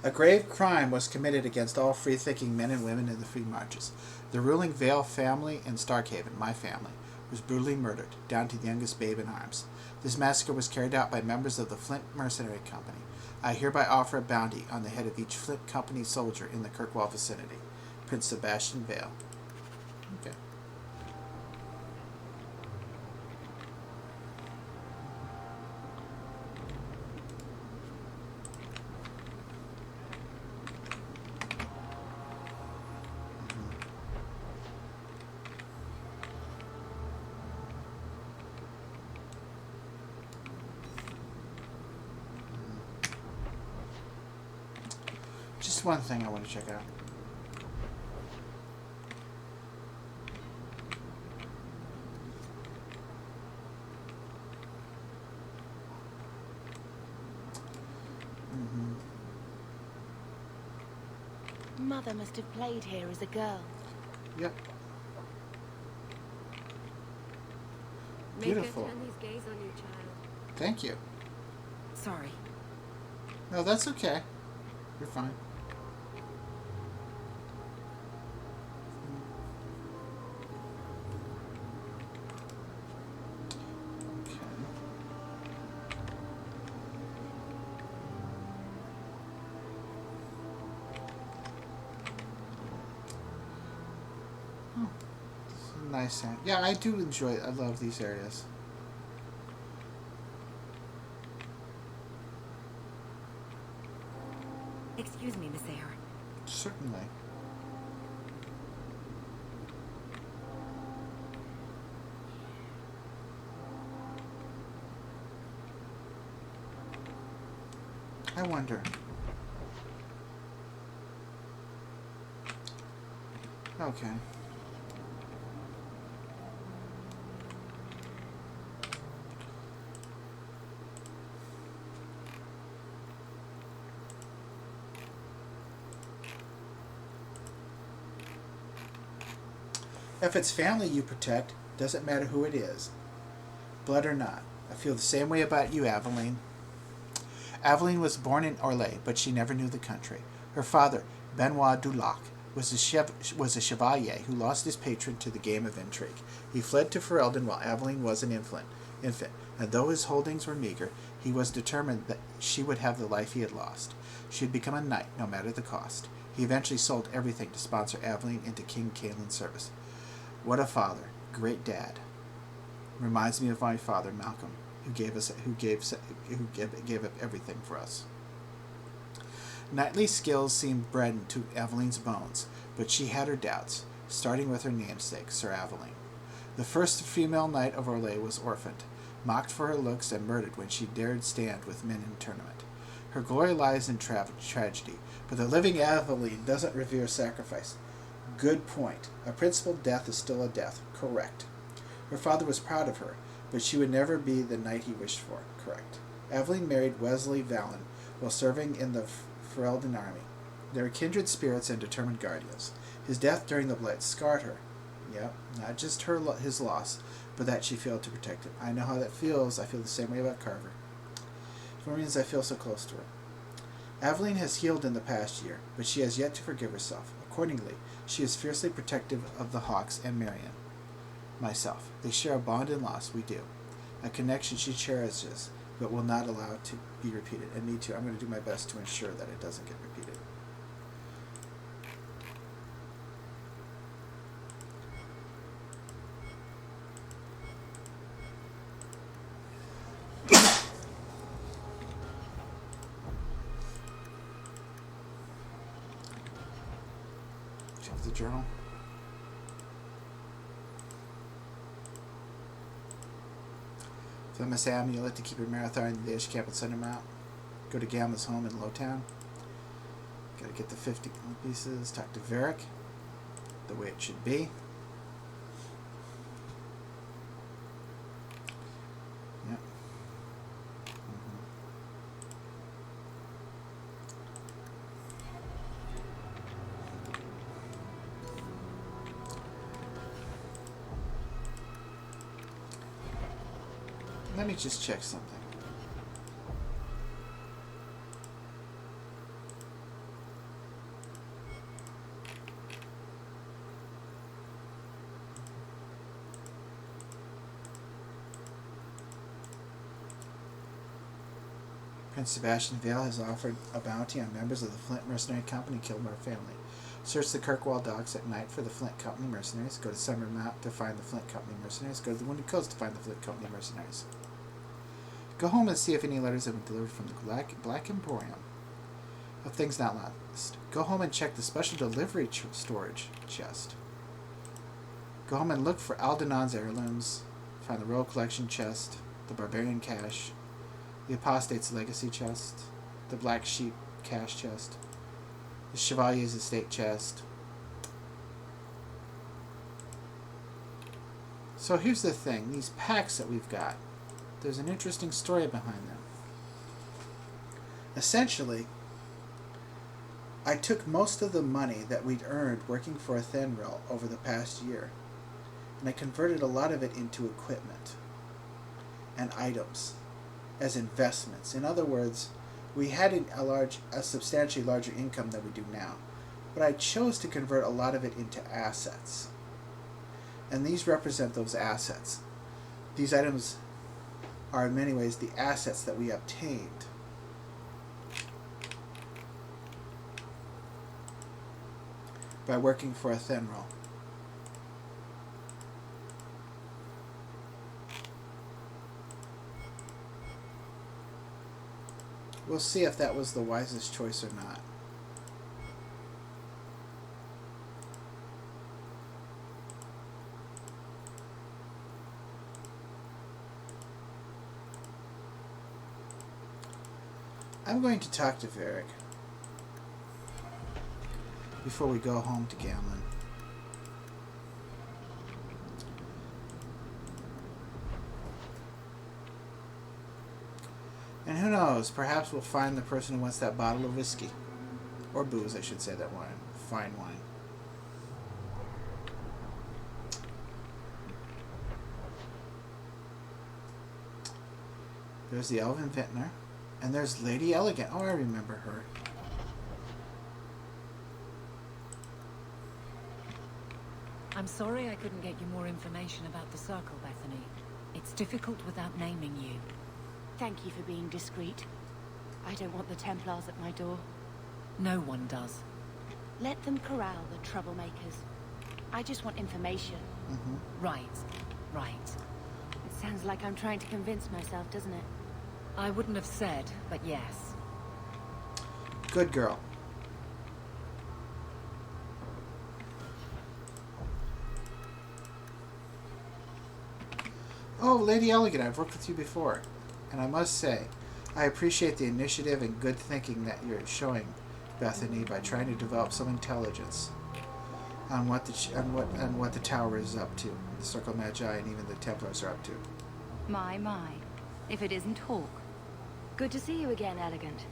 A grave crime was committed against all free-thinking men and women in the Free Marches. The ruling Vale family in Starkhaven, my family, was brutally murdered, down to the youngest babe in arms. This massacre was carried out by members of the Flint Mercenary Company. I hereby offer a bounty on the head of each Flint Company soldier in the Kirkwall vicinity. Prince Sebastian Vale. Okay. Just one thing I want to check out. Mother must have played here as a girl. Yep. Beautiful. Beautiful. Turn his gaze on you, child. Thank you. Sorry. No, that's okay. You're fine. nice. Yeah, I do enjoy it. I love these areas. Excuse me, Miss Eyre. Certainly. I wonder. Okay. If it's family you protect, doesn't matter who it is, blood or not. I feel the same way about you, Aveline. Aveline was born in Orlais, but she never knew the country. Her father, Benoit Dulac, was a chevalier who lost his patron to the game of intrigue. He fled to Ferelden while Aveline was an infant, and though his holdings were meager, he was determined that she would have the life he had lost. She would become a knight, no matter the cost. He eventually sold everything to sponsor Aveline into King Caelin's service. What a father, great dad. Reminds me of my father, Malcolm, who gave up everything for us. Knightly skills seemed bred into Aveline's bones, but she had her doubts, starting with her namesake, Sir Aveline. The first female knight of Orlais was orphaned, mocked for her looks, and murdered when she dared stand with men in tournament. Her glory lies in tragedy, but the living Aveline doesn't revere sacrifice. Good point. A principled death is still a death. Correct. Her father was proud of her, but she would never be the knight he wished for. Correct. Aveline married Wesley Vallon while serving in the Ferelden army. They were kindred spirits and determined guardians. His death during the Blitz scarred her. Yep, not just his loss, but that she failed to protect him. I know how that feels. I feel the same way about Carver. For reasons I feel so close to her. Aveline has healed in the past year, but she has yet to forgive herself. Accordingly, she is fiercely protective of the Hawks and Marion. Myself. They share a bond in loss, we do. A connection she cherishes, but will not allow it to be repeated. And me too. I'm going to do my best to ensure that it doesn't get repeated. Check the journal. Film Miss Amulet to keep your marathon in the Danish camp at Sundermount. Go to Gamma's home in Lowtown. Gotta get the 50 pieces. Talk to Varric. The way it should be. Yep. Let me just check something. Prince Sebastian Vale has offered a bounty on members of the Flint Mercenary Company killed by our family. Search the Kirkwall docks at night for the Flint Company mercenaries. Go to Summermount to find the Flint Company mercenaries. Go to the Wounded Coast to find the Flint Company mercenaries. Go home and see if any letters have been delivered from the Black Emporium. Of things not lost. Go home and check the special delivery storage chest. Go home and look for Aldenon's heirlooms. Find the Royal Collection chest. The Barbarian cache. The Apostate's legacy chest. The Black Sheep cache chest. The Chevalier's estate chest. So here's the thing. These packs that we've got. There's an interesting story behind them. Essentially, I took most of the money that we'd earned working for Athenril over the past year, and I converted a lot of it into equipment and items as investments. In other words, we had a substantially larger income than we do now, but I chose to convert a lot of it into assets. And these represent those assets. These items are in many ways the assets that we obtained. By working for Athenril. We'll see if that was the wisest choice or not. I'm going to talk to Varric before we go home to Gamlin. And who knows, perhaps we'll find the person who wants that bottle of whiskey. Or booze, I should say, that wine. Fine wine. There's the Elven Vintner. And there's Lady Elegant. Oh, I remember her. I'm sorry I couldn't get you more information about the Circle, Bethany. It's difficult without naming you. Thank you for being discreet. I don't want the Templars at my door. No one does. Let them corral the troublemakers. I just want information. Right. It sounds like I'm trying to convince myself, doesn't it? I wouldn't have said, but yes. Good girl. Oh, Lady Elegant, I've worked with you before. And I must say, I appreciate the initiative and good thinking that you're showing, Bethany, by trying to develop some intelligence on what the Tower is up to, the Circle Magi and even the Templars are up to. My. If it isn't Hawk. Good to see you again, Elegant.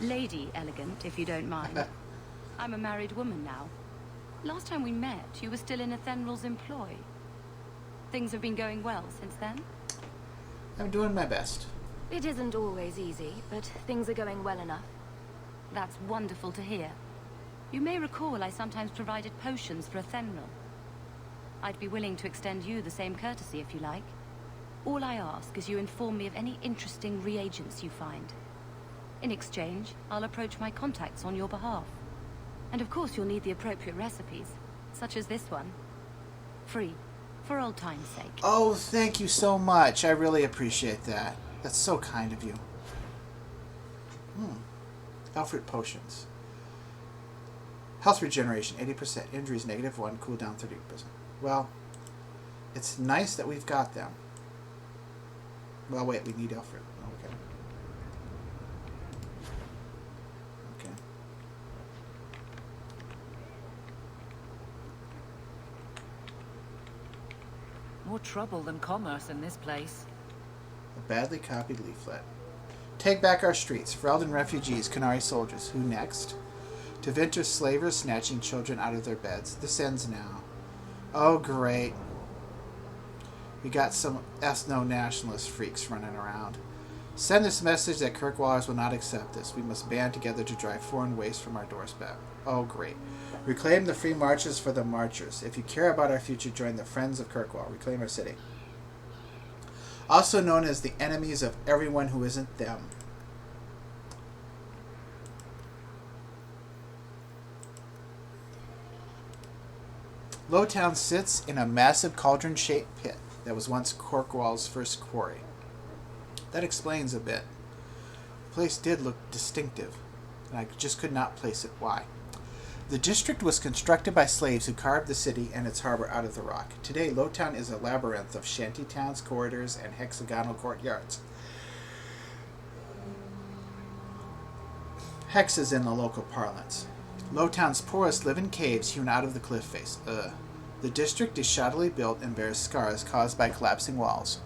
Lady Elegant, if you don't mind. I'm a married woman now. Last time we met, you were still in Athenral's employ. Things have been going well since then? I'm doing my best. It isn't always easy, but things are going well enough. That's wonderful to hear. You may recall I sometimes provided potions for Athenral. I'd be willing to extend you the same courtesy if you like. All I ask is you inform me of any interesting reagents you find. In exchange, I'll approach my contacts on your behalf. And of course you'll need the appropriate recipes, such as this one. Free, for old time's sake. Oh, thank you so much. I really appreciate that. That's so kind of you. Alfred potions. Health regeneration, 80%. Injuries, -1. Cooldown, 30%. Well, it's nice that we've got them. Well, wait, we need Alfred. Okay. More trouble than commerce in this place. A badly copied leaflet. Take back our streets. Ferelden refugees, Qunari soldiers. Who next? To Tevinter slavers snatching children out of their beds. This ends now. Oh, great. We got some ethno-nationalist freaks running around. Send this message that Kirkwallers will not accept this. We must band together to drive foreign waste from our doorstep. Oh, great. Reclaim the free marches for the marchers. If you care about our future, join the Friends of Kirkwall. Reclaim our city. Also known as the enemies of everyone who isn't them. Lowtown sits in a massive cauldron-shaped pit that was once Kirkwall's first quarry. That explains a bit. The place did look distinctive, and I just could not place it. Why? The district was constructed by slaves who carved the city and its harbor out of the rock. Today, Lowtown is a labyrinth of shanty towns, corridors, and hexagonal courtyards. Hexes in the local parlance. Lowtown's poorest live in caves hewn out of the cliff face. The district is shoddily built and bears scars caused by collapsing walls.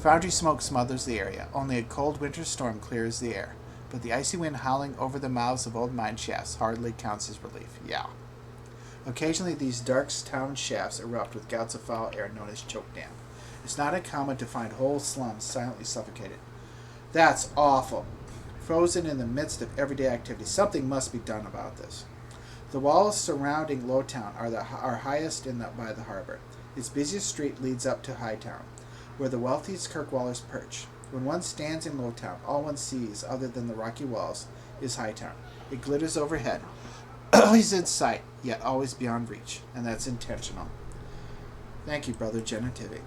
Foundry smoke smothers the area. Only a cold winter storm clears the air. But the icy wind howling over the mouths of old mine shafts hardly counts as relief. Yeah. Occasionally, these dark town shafts erupt with gouts of foul air known as choke damp. It's not uncommon to find whole slums silently suffocated. That's awful. Frozen in the midst of everyday activity. Something must be done about this. The walls surrounding Lowtown are highest by the harbor. Its busiest street leads up to Hightown, where the wealthiest Kirkwallers perch. When one stands in Lowtown, all one sees, other than the rocky walls, is Hightown. It glitters overhead, always in sight, yet always beyond reach, and that's intentional. Thank you, Brother Genitivi.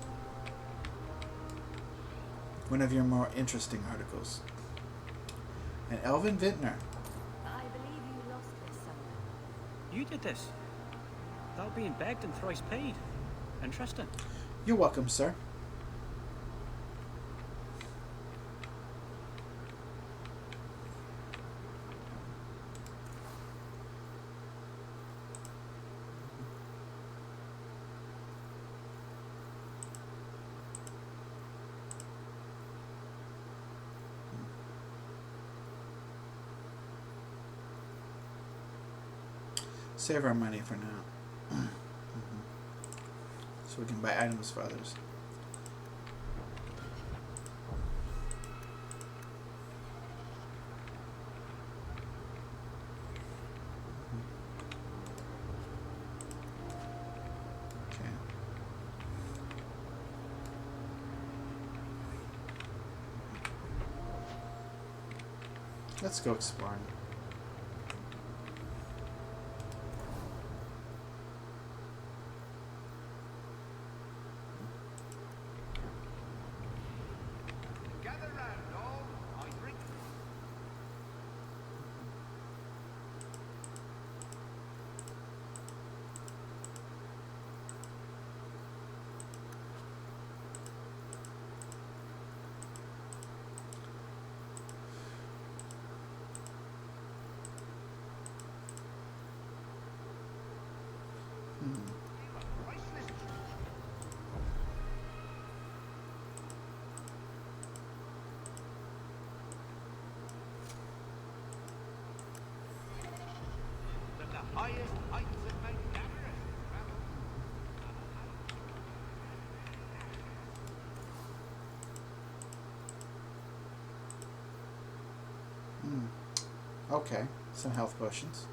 One of your more interesting articles. An elven vintner. I believe you lost this somewhere. You did this. Without being begged and thrice paid. Interesting. You're welcome, sir. Save our money for now. So we can buy items for others. Okay. Let's go exploring. Okay, some health potions.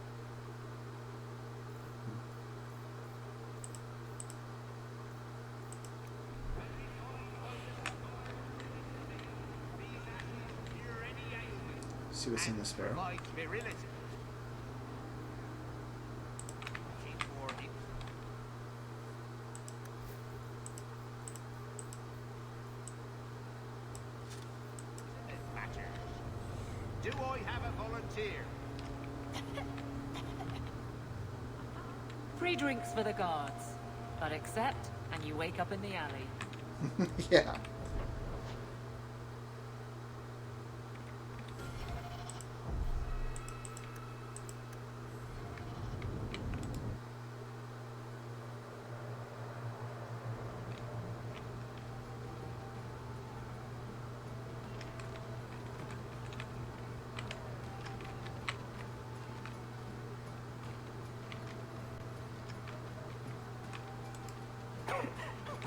See what's in this barrel. Do I have a volunteer? Free drinks for the guards, but accept and you wake up in the alley. Yeah.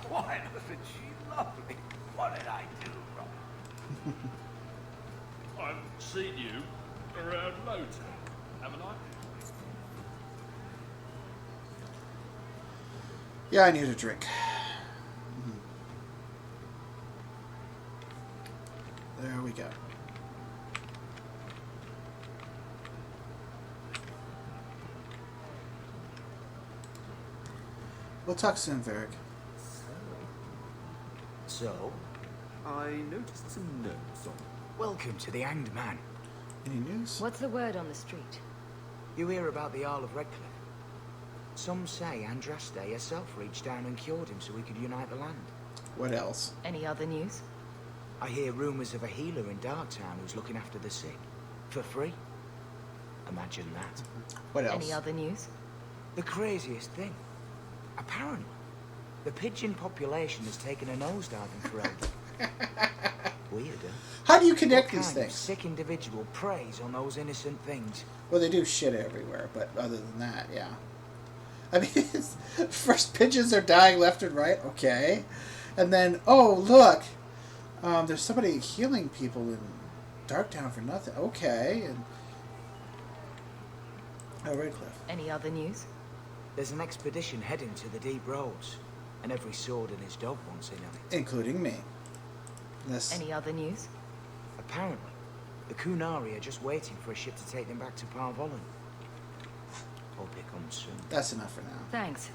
Why, wasn't she lovely? What did I do wrong? I've seen you around loads, haven't I? Yeah, I need a drink. There we go. We'll talk soon, Varric. So, I noticed some notes on. Welcome to the Hanged Man. Any news? What's the word on the street? You hear about the Earl of Redcliffe? Some say Andraste herself reached down and cured him so he could unite the land. What else? Any other news? I hear rumours of a healer in Darktown who's looking after the sick. For free. Imagine that. What else? Any other news? The craziest thing. Apparently, the pigeon population has taken a nosedive in Ferelden. Weird, huh? How do you connect What these kind of things? sick individual preys on those innocent things? Well, they do shit everywhere, but other than that, yeah. I mean, first pigeons are dying left and right, okay. And then, oh, look, there's somebody healing people in Darktown for nothing. Okay. And oh, Redcliffe. Any other news? There's an expedition heading to the deep roads, and every sword in his dog wants in on it. Including me. This. Any other news? Apparently, the Kunari are just waiting for a ship to take them back to Parvolan. Hope it comes soon. That's enough for now. Thanks.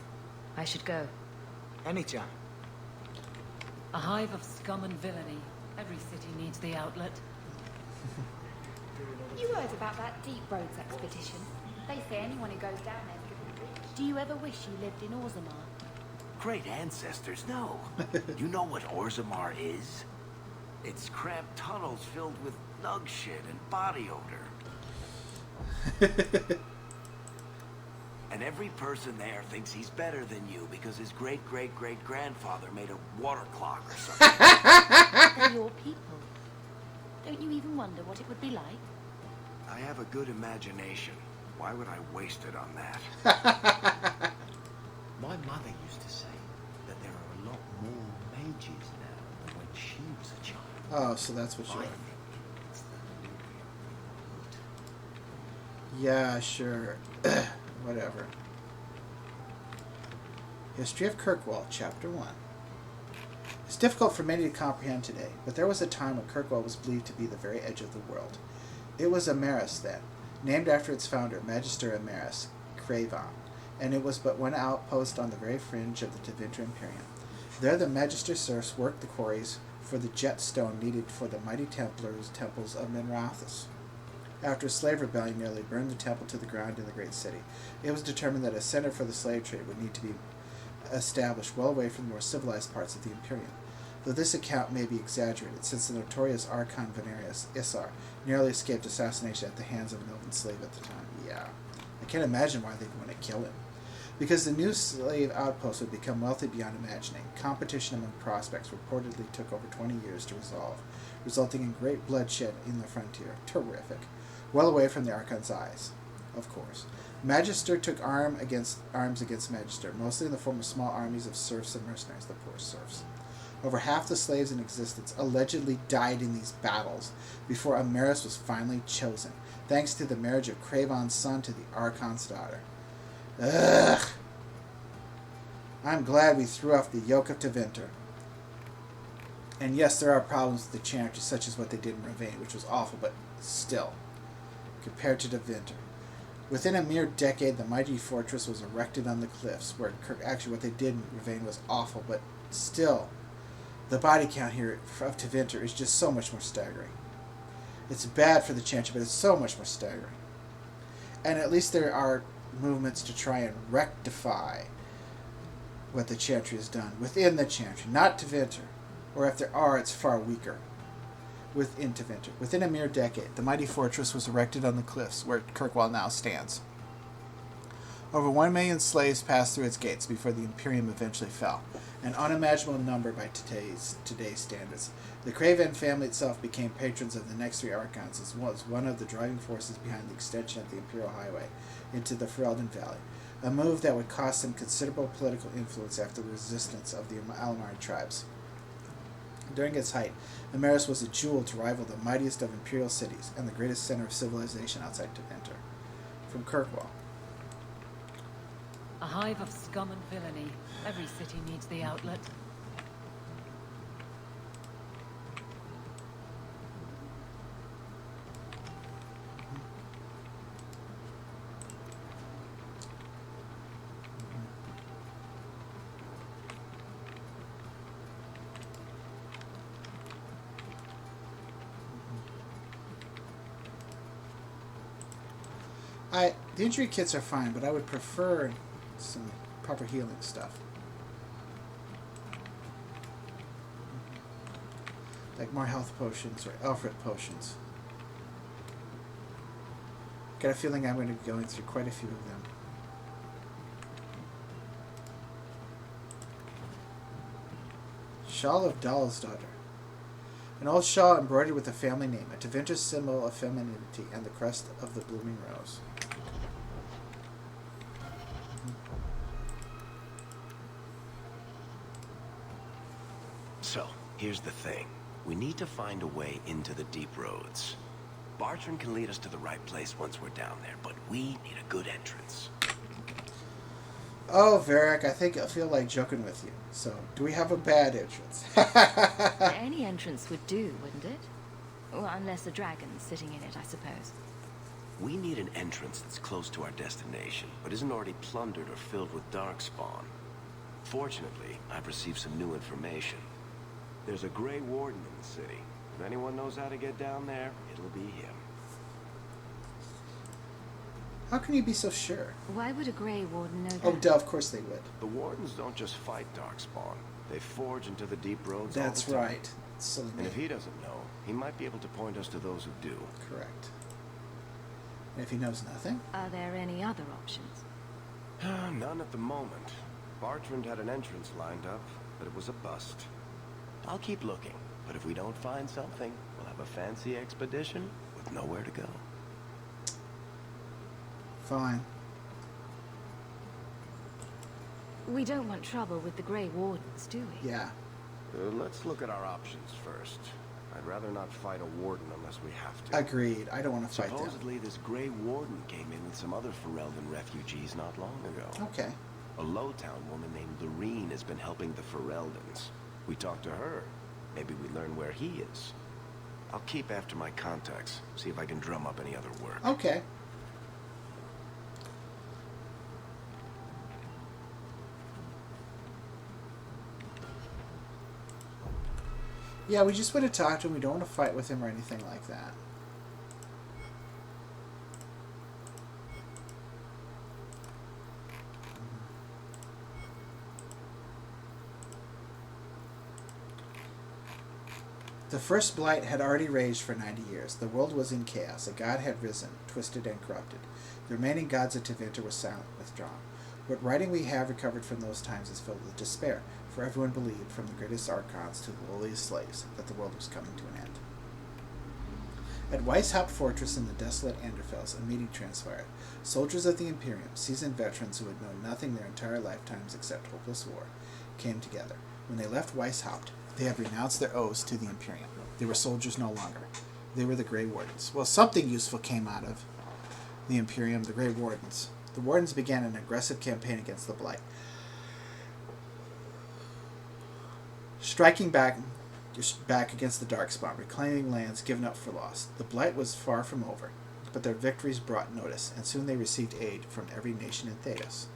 I should go. Anytime. A hive of scum and villainy. Every city needs the outlet. You heard about that Deep Roads expedition? They say anyone who goes down there could be rich. Do you ever wish you lived in Orzammar? Great ancestors, no. You know what Orzammar is? It's cramped tunnels filled with nug shit and body odor. And every person there thinks he's better than you because his great-great-great-grandfather made a water clock or something. They're your people. Don't you even wonder what it would be like? I have a good imagination. Why would I waste it on that? My mother used to say that there are a lot more mages now than when she was a child. Oh, so that's what you I are. think it's the Yeah, sure. Whatever. History of Kirkwall, Chapter 1. It's difficult for many to comprehend today, but there was a time when Kirkwall was believed to be the very edge of the world. It was Amaris then, named after its founder, Magister Amaris Cravan, and it was but one outpost on the very fringe of the Tevinter Imperium. There the Magister serfs worked the quarries for the jet stone needed for the mighty Templars' temples of Minrathous. After a slave rebellion nearly burned the temple to the ground in the great city, it was determined that a center for the slave trade would need to be established well away from the more civilized parts of the Imperium. Though this account may be exaggerated, since the notorious Archon Venarius Issar nearly escaped assassination at the hands of an open slave at the time. Yeah, I can't imagine why they'd want to kill him. Because the new slave outpost would become wealthy beyond imagining, competition among prospects reportedly took over 20 years to resolve, resulting in great bloodshed in the frontier. Terrific. Well away from the Archon's eyes, of course. Magister took arms against Magister, mostly in the form of small armies of serfs and mercenaries, the poor serfs. Over half the slaves in existence allegedly died in these battles before Amaris was finally chosen, thanks to the marriage of Cravan's son to the Archon's daughter. Ugh! I'm glad we threw off the yoke of Tevinter. And yes, there are problems with the Chantry, such as what they did in Ravane, which was awful, but still, compared to Tevinter. Within a mere decade, the mighty fortress was erected on the cliffs, where actually what they did in Ravane was awful, but still, the body count here of Tevinter is just so much more staggering. It's bad for the Chantry, but it's so much more staggering. And at least there are movements to try and rectify what the Chantry has done within the Chantry, not Tevinter, or if there are, it's far weaker. Within Tevinter. Within a mere decade, the mighty fortress was erected on the cliffs where Kirkwall now stands. Over 1 million slaves passed through its gates before the Imperium eventually fell, an unimaginable number by today's standards. The Craven family itself became patrons of the next 3 Archons, as well as one of the driving forces behind the extension of the Imperial Highway into the Ferelden Valley, a move that would cost them considerable political influence after the resistance of the Alamari tribes. During its height, Amaris was a jewel to rival the mightiest of imperial cities and the greatest center of civilization outside Tevinter. From Kirkwall. A hive of scum and villainy. Every city needs the outlet. The injury kits are fine, but I would prefer some proper healing stuff. Like more health potions or Elfrit potions. Got a feeling I'm going to be going through quite a few of them. Shawl of Dalsdaughter. An old shawl embroidered with a family name, a Tevinter symbol of femininity, and the crest of the blooming rose. So, here's the thing. We need to find a way into the deep roads. Bartran can lead us to the right place once we're down there, but we need a good entrance. Oh, Varric, I think I feel like joking with you. So, do we have a bad entrance? Any entrance would do, wouldn't it? Well, unless a dragon's sitting in it, I suppose. We need an entrance that's close to our destination, but isn't already plundered or filled with darkspawn. Fortunately, I've received some new information. There's a Grey Warden in the city. If anyone knows how to get down there, it'll be him. How can you be so sure? Why would a Grey Warden know that? Oh, duh, of course they would. The Wardens don't just fight Darkspawn. They forge into the deep roads That's all the time. right. Silly And me. if he doesn't know, he might be able to point us to those who do. Correct. And if he knows nothing? Are there any other options? None at the moment. Bartrand had an entrance lined up, but it was a bust. I'll keep looking, but if we don't find something, we'll have a fancy expedition with nowhere to go. Fine. We don't want trouble with the Grey Wardens, do we? Yeah. Let's look at our options first. I'd rather not fight a warden unless we have to. Agreed. I don't want to fight them. Supposedly, this Grey Warden came in with some other Ferelden refugees not long ago. Okay. A Lowtown woman named Lorene has been helping the Fereldans. We talked to her. Maybe we learn where he is. I'll keep after my contacts, see if I can drum up any other work. Okay. Yeah, we just want to talk to him. We don't want to fight with him or anything like that. The first blight had already raged for 90 years. The world was in chaos. A god had risen, twisted and corrupted. The remaining gods of Tevinter were silent, withdrawn. What writing we have recovered from those times is filled with despair, for everyone believed, from the greatest archons to the lowliest slaves, that the world was coming to an end. At Weishaupt Fortress in the desolate Anderfels, a meeting transpired. Soldiers of the Imperium, seasoned veterans who had known nothing their entire lifetimes except hopeless war, came together. When they left Weishaupt, they had renounced their oaths to the Imperium. They were soldiers no longer. They were the Grey Wardens. Well, something useful came out of the Imperium, the Grey Wardens. The Wardens began an aggressive campaign against the Blight, striking back against the Darkspawn, reclaiming lands given up for lost. The Blight was far from over, but their victories brought notice, and soon they received aid from every nation in Thedas.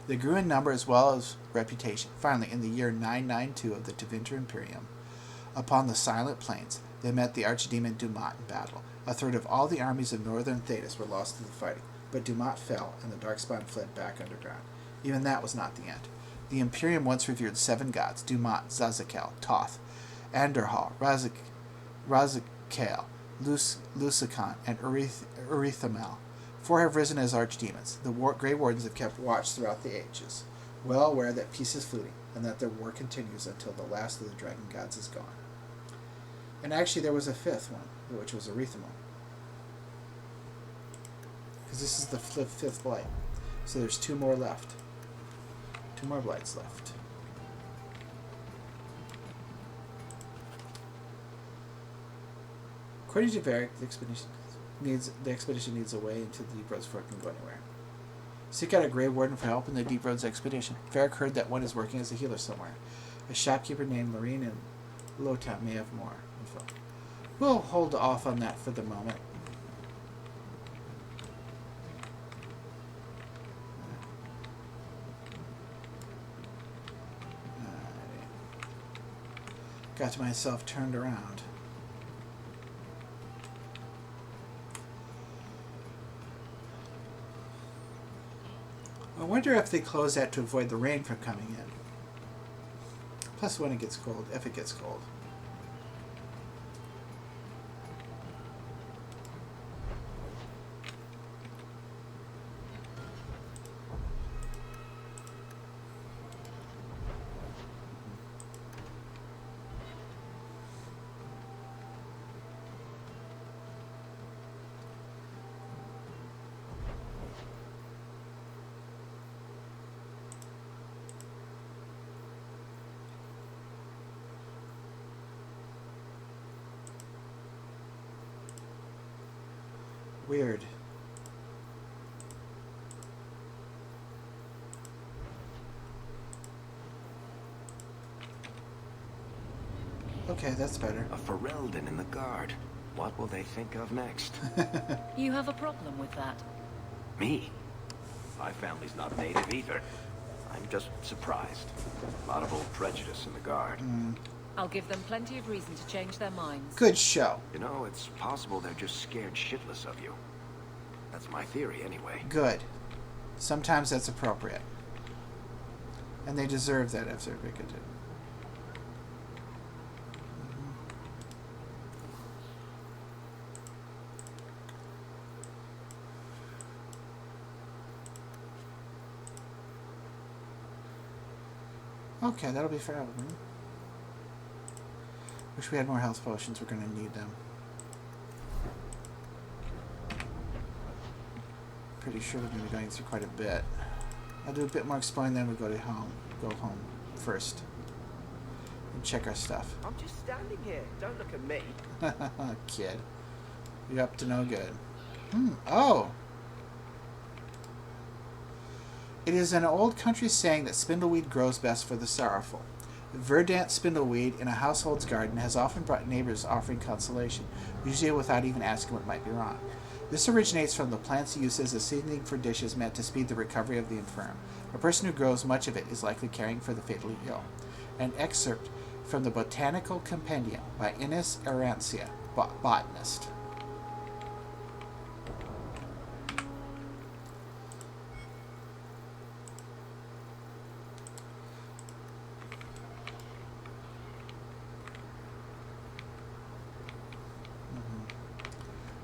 They grew in number as well as reputation. Finally, in the year 992 of the Tevinter Imperium, upon the Silent Plains, they met the archdemon Dumat in battle. A third of all the armies of northern Thedas were lost to the fighting, but Dumat fell, and the Darkspawn fled back underground. Even that was not the end. The Imperium once revered 7 gods: Dumat, Zazakel, Toth, Anderhal, Razikael, Lusakon, and Urithamel. 4 have risen as archdemons. The Grey Wardens have kept watch throughout the ages, well aware that peace is fleeting, and that their war continues until the last of the dragon gods is gone. And actually there was a 5th one, which was Urithamel. Because this is the 5th blight. So there's 2 more left. 2 more blights left. According to Varric, the expedition needs a way into the Deep Roads before it can go anywhere. Seek out a Grey Warden for help in the Deep Roads expedition. Varric heard that one is working as a healer somewhere. A shopkeeper named Lorene in Lowtown may have more info. We'll hold off on that for the moment. Got myself turned around. I wonder if they close that to avoid the rain from coming in. Plus when it gets cold, if it gets cold. Weird. Okay, that's better. A Ferelden in the guard. What will they think of next? You have a problem with that? Me? My family's not native either. I'm just surprised. A lot of old prejudice in the guard. I'll give them plenty of reason to change their minds. Good show. You know, it's possible they're just scared shitless of you. That's my theory, anyway. Good. Sometimes that's appropriate. And they deserve that if they're bigoted. Okay, that'll be for Evelyn. Wish we had more health potions. We're going to need them. Pretty sure we're going to be going through quite a bit. I'll do a bit more exploring, then we go home first. And check our stuff. I'm just standing here. Don't look at me. Kid. You're up to no good. Oh! It is an old country saying that spindleweed grows best for the sorrowful. Verdant spindleweed in a household's garden has often brought neighbors offering consolation, usually without even asking what might be wrong. This originates from the plant's use as a seasoning for dishes meant to speed the recovery of the infirm. A person who grows much of it is likely caring for the fatally ill. An excerpt from the Botanical Compendium by Innes Arancia, botanist.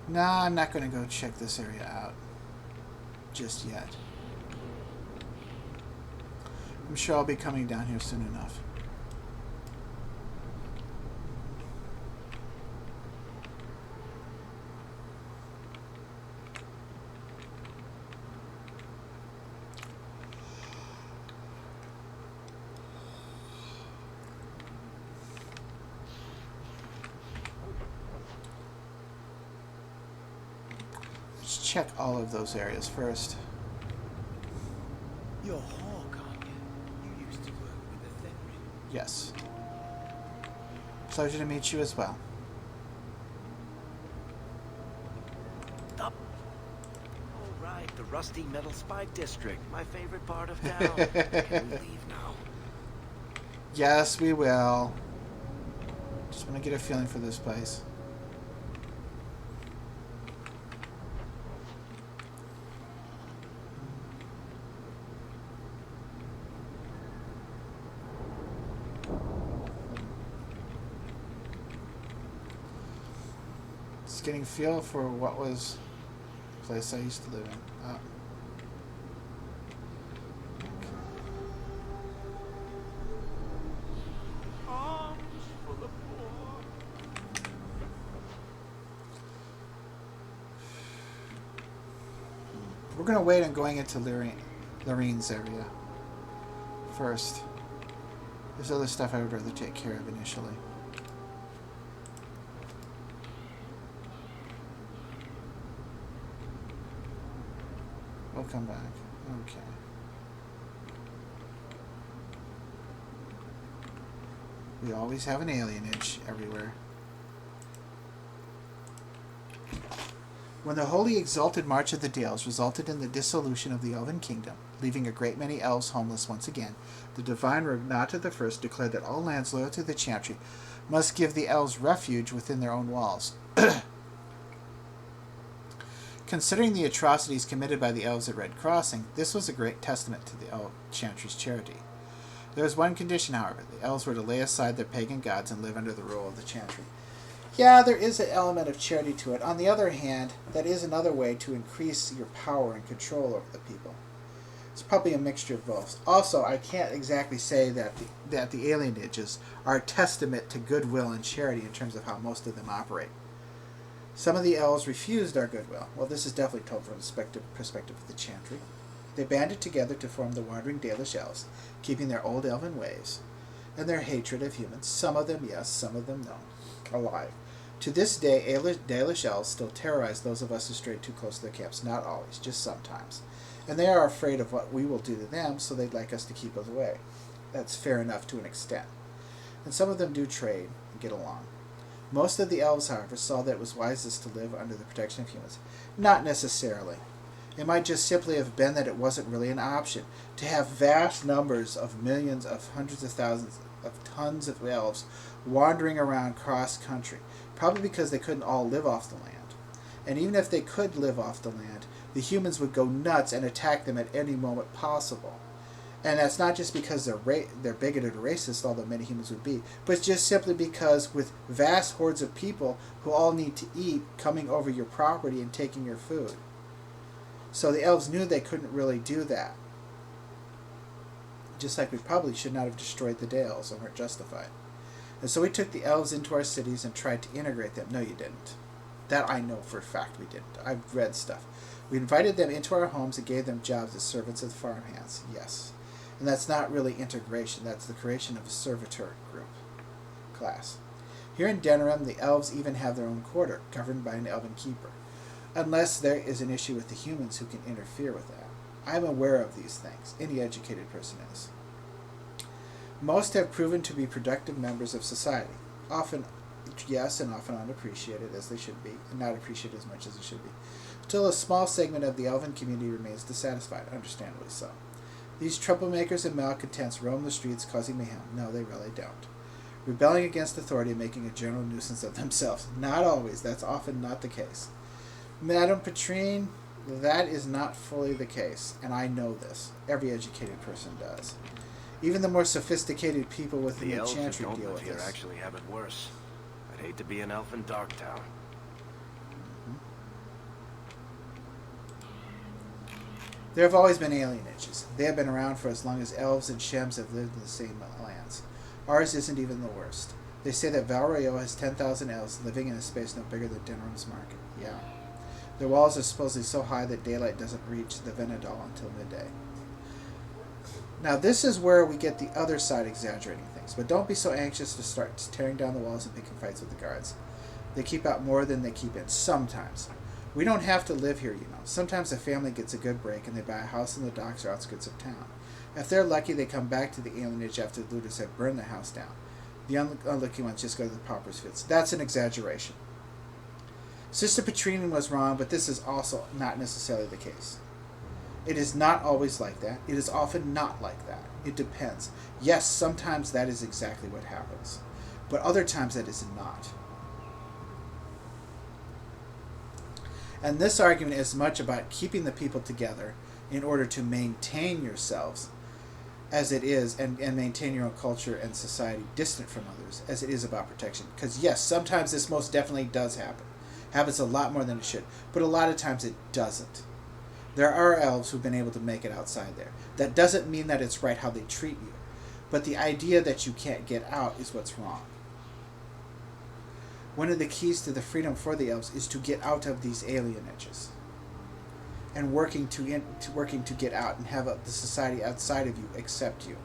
Nah, I'm not going to go check this area out just yet. I'm sure I'll be coming down here soon enough. Check all of those areas first. You're Hawk, aren't you? You used to work with the Fenrir. Yes. Pleasure to meet you as well. Up. All right, the rusty metal spike district, my favorite part of town. Can we leave now? Yes, we will. Just want to get a feeling for this place. Getting a feel for what was the place I used to live in. Oh. We're going to wait on going into Lorene's area first. There's other stuff I would rather take care of initially. We'll come back. Okay. We always have an alienage everywhere. When the holy exalted march of the Dales resulted in the dissolution of the Elven kingdom, leaving a great many elves homeless once again, the divine Ragnata I declared that all lands loyal to the Chantry must give the elves refuge within their own walls. Considering the atrocities committed by the elves at Red Crossing, this was a great testament to the Chantry's charity. There was one condition, however. The elves were to lay aside their pagan gods and live under the rule of the Chantry. Yeah, there is an element of charity to it. On the other hand, that is another way to increase your power and control over the people. It's probably a mixture of both. Also, I can't exactly say that the alienages are a testament to goodwill and charity in terms of how most of them operate. Some of the elves refused our goodwill. Well, this is definitely told from the perspective of the Chantry. They banded together to form the Wandering Dalish Elves, keeping their old elven ways and their hatred of humans. Some of them, yes, some of them, no, alive. To this day, Dalish Elves still terrorize those of us who stray too close to their camps. Not always, just sometimes. And they are afraid of what we will do to them, so they'd like us to keep us away. That's fair enough to an extent. And some of them do trade and get along. Most of the elves, however, saw that it was wisest to live under the protection of humans. Not necessarily. It might just simply have been that it wasn't really an option. To have vast numbers of millions of hundreds of thousands of tons of elves wandering around cross-country, probably because they couldn't all live off the land. And even if they could live off the land, the humans would go nuts and attack them at any moment possible. And that's not just because they're bigoted or racist, although many humans would be, but it's just simply because with vast hordes of people who all need to eat coming over your property and taking your food. So the elves knew they couldn't really do that. Just like we probably should not have destroyed the Dales and weren't justified. And so we took the elves into our cities and tried to integrate them. No, you didn't. That I know for a fact we didn't. I've read stuff. We invited them into our homes and gave them jobs as servants of the farmhands. Yes. And that's not really integration. That's the creation of a servitor group class. Here in Denerim, the elves even have their own quarter, governed by an elven keeper. Unless there is an issue with the humans who can interfere with that. I'm aware of these things. Any educated person is. Most have proven to be productive members of society. Often, yes, and often unappreciated as they should be, and not appreciated as much as they should be. Till a small segment of the elven community remains dissatisfied, understandably so. These troublemakers and malcontents roam the streets causing mayhem. No, they really don't. Rebelling against authority and making a general nuisance of themselves. Not always. That's often not the case. Madame Petrine, that is not fully the case, and I know this. Every educated person does. Even the more sophisticated people within the Chantry deal with here this. Actually have it worse. I'd hate to be an elf in Darktown. There have always been alienages. They have been around for as long as elves and shems have lived in the same lands. Ours isn't even the worst. They say that Valrio has 10,000 elves living in a space no bigger than Denerim's market. Yeah. Their walls are supposedly so high that daylight doesn't reach the Venedal until midday. Now this is where we get the other side exaggerating things, but don't be so anxious to start tearing down the walls and picking fights with the guards. They keep out more than they keep in, sometimes. We don't have to live here, you know. Sometimes a family gets a good break and they buy a house in the docks or outskirts of town. If they're lucky, they come back to the alienage after the looters have burned the house down. The unlucky ones just go to the pauper's fits. That's an exaggeration. Sister Petrine was wrong, but this is also not necessarily the case. It is not always like that. It is often not like that. It depends. Yes, sometimes that is exactly what happens. But other times that is not. And this argument is much about keeping the people together in order to maintain yourselves as it is, and maintain your own culture and society distant from others, as it is about protection. Because yes, sometimes this most definitely does happen. Happens a lot more than it should. But a lot of times it doesn't. There are elves who've been able to make it outside there. That doesn't mean that it's right how they treat you. But the idea that you can't get out is what's wrong. One of the keys to the freedom for the elves is to get out of these alienages. And working to get out and have the society outside of you accept you.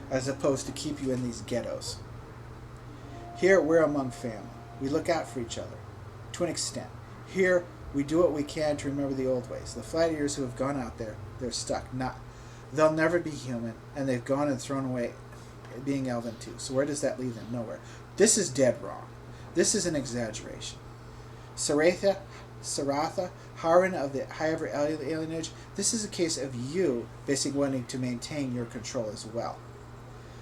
As opposed to keep you in these ghettos. Here we're among family. We look out for each other. To an extent. Here we do what we can to remember the old ways. The flat ears who have gone out there, they're stuck. They'll never be human, and they've gone and thrown away being elven too. So where does that leave them? Nowhere. This is dead wrong. This is an exaggeration. Saratha, Haran of the higher alienage, this is a case of you basically wanting to maintain your control as well.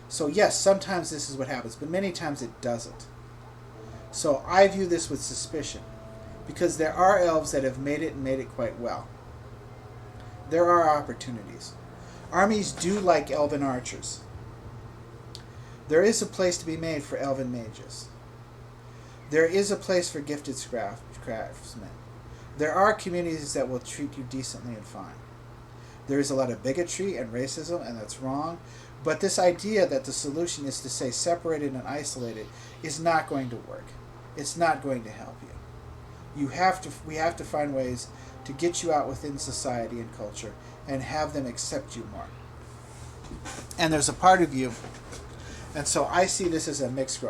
So yes, sometimes this is what happens, but many times it doesn't. So I view this with suspicion, because there are elves that have made it and made it quite well. There are opportunities. Armies do like elven archers. There is a place to be made for elven mages. There is a place for gifted craftsmen. There are communities that will treat you decently and fine. There is a lot of bigotry and racism, and that's wrong. But this idea that the solution is to stay separated and isolated is not going to work. It's not going to help you. We have to find ways to get you out within society and culture and have them accept you more. And there's a part of you, and so I see this as a mixed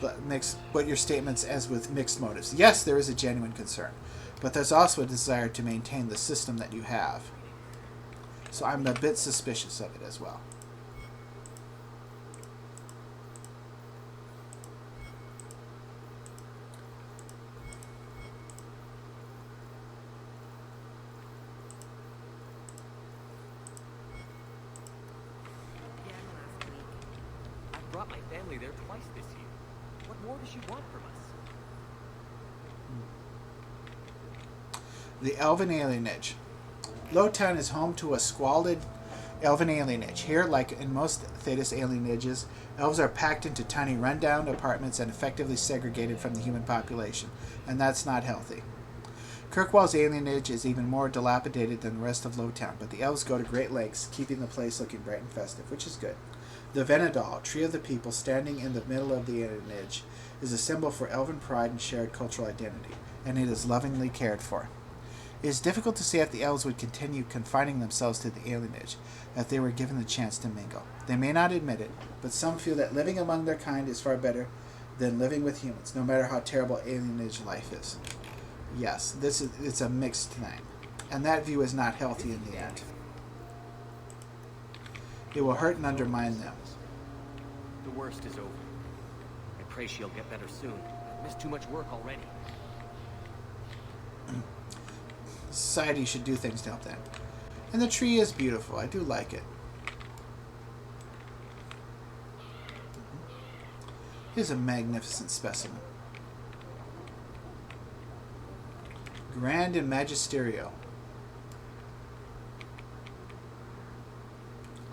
but your statements as with mixed motives. Yes, there is a genuine concern, but there's also a desire to maintain the system that you have. So I'm a bit suspicious of it as well. I've brought my family there twice this year. What more does she want from us? The Elven Alienage. Lowtown is home to a squalid elven alienage. Here, like in most Thetis alienages, elves are packed into tiny rundown apartments and effectively segregated from the human population, and that's not healthy. Kirkwall's alienage is even more dilapidated than the rest of Lowtown, but the elves go to great lengths, keeping the place looking bright and festive, which is good. The Venedal, tree of the people, standing in the middle of the alienage, is a symbol for elven pride and shared cultural identity, and it is lovingly cared for. It is difficult to say if the elves would continue confining themselves to the alienage, if they were given the chance to mingle. They may not admit it, but some feel that living among their kind is far better than living with humans, no matter how terrible alienage life is. Yes, it's a mixed thing, and that view is not healthy in the end. It will hurt and undermine them. The worst is over. I pray she'll get better soon. I've missed too much work already. Society should do things to help them. And the tree is beautiful. I do like it. Here's a magnificent specimen. Grand and magisterial.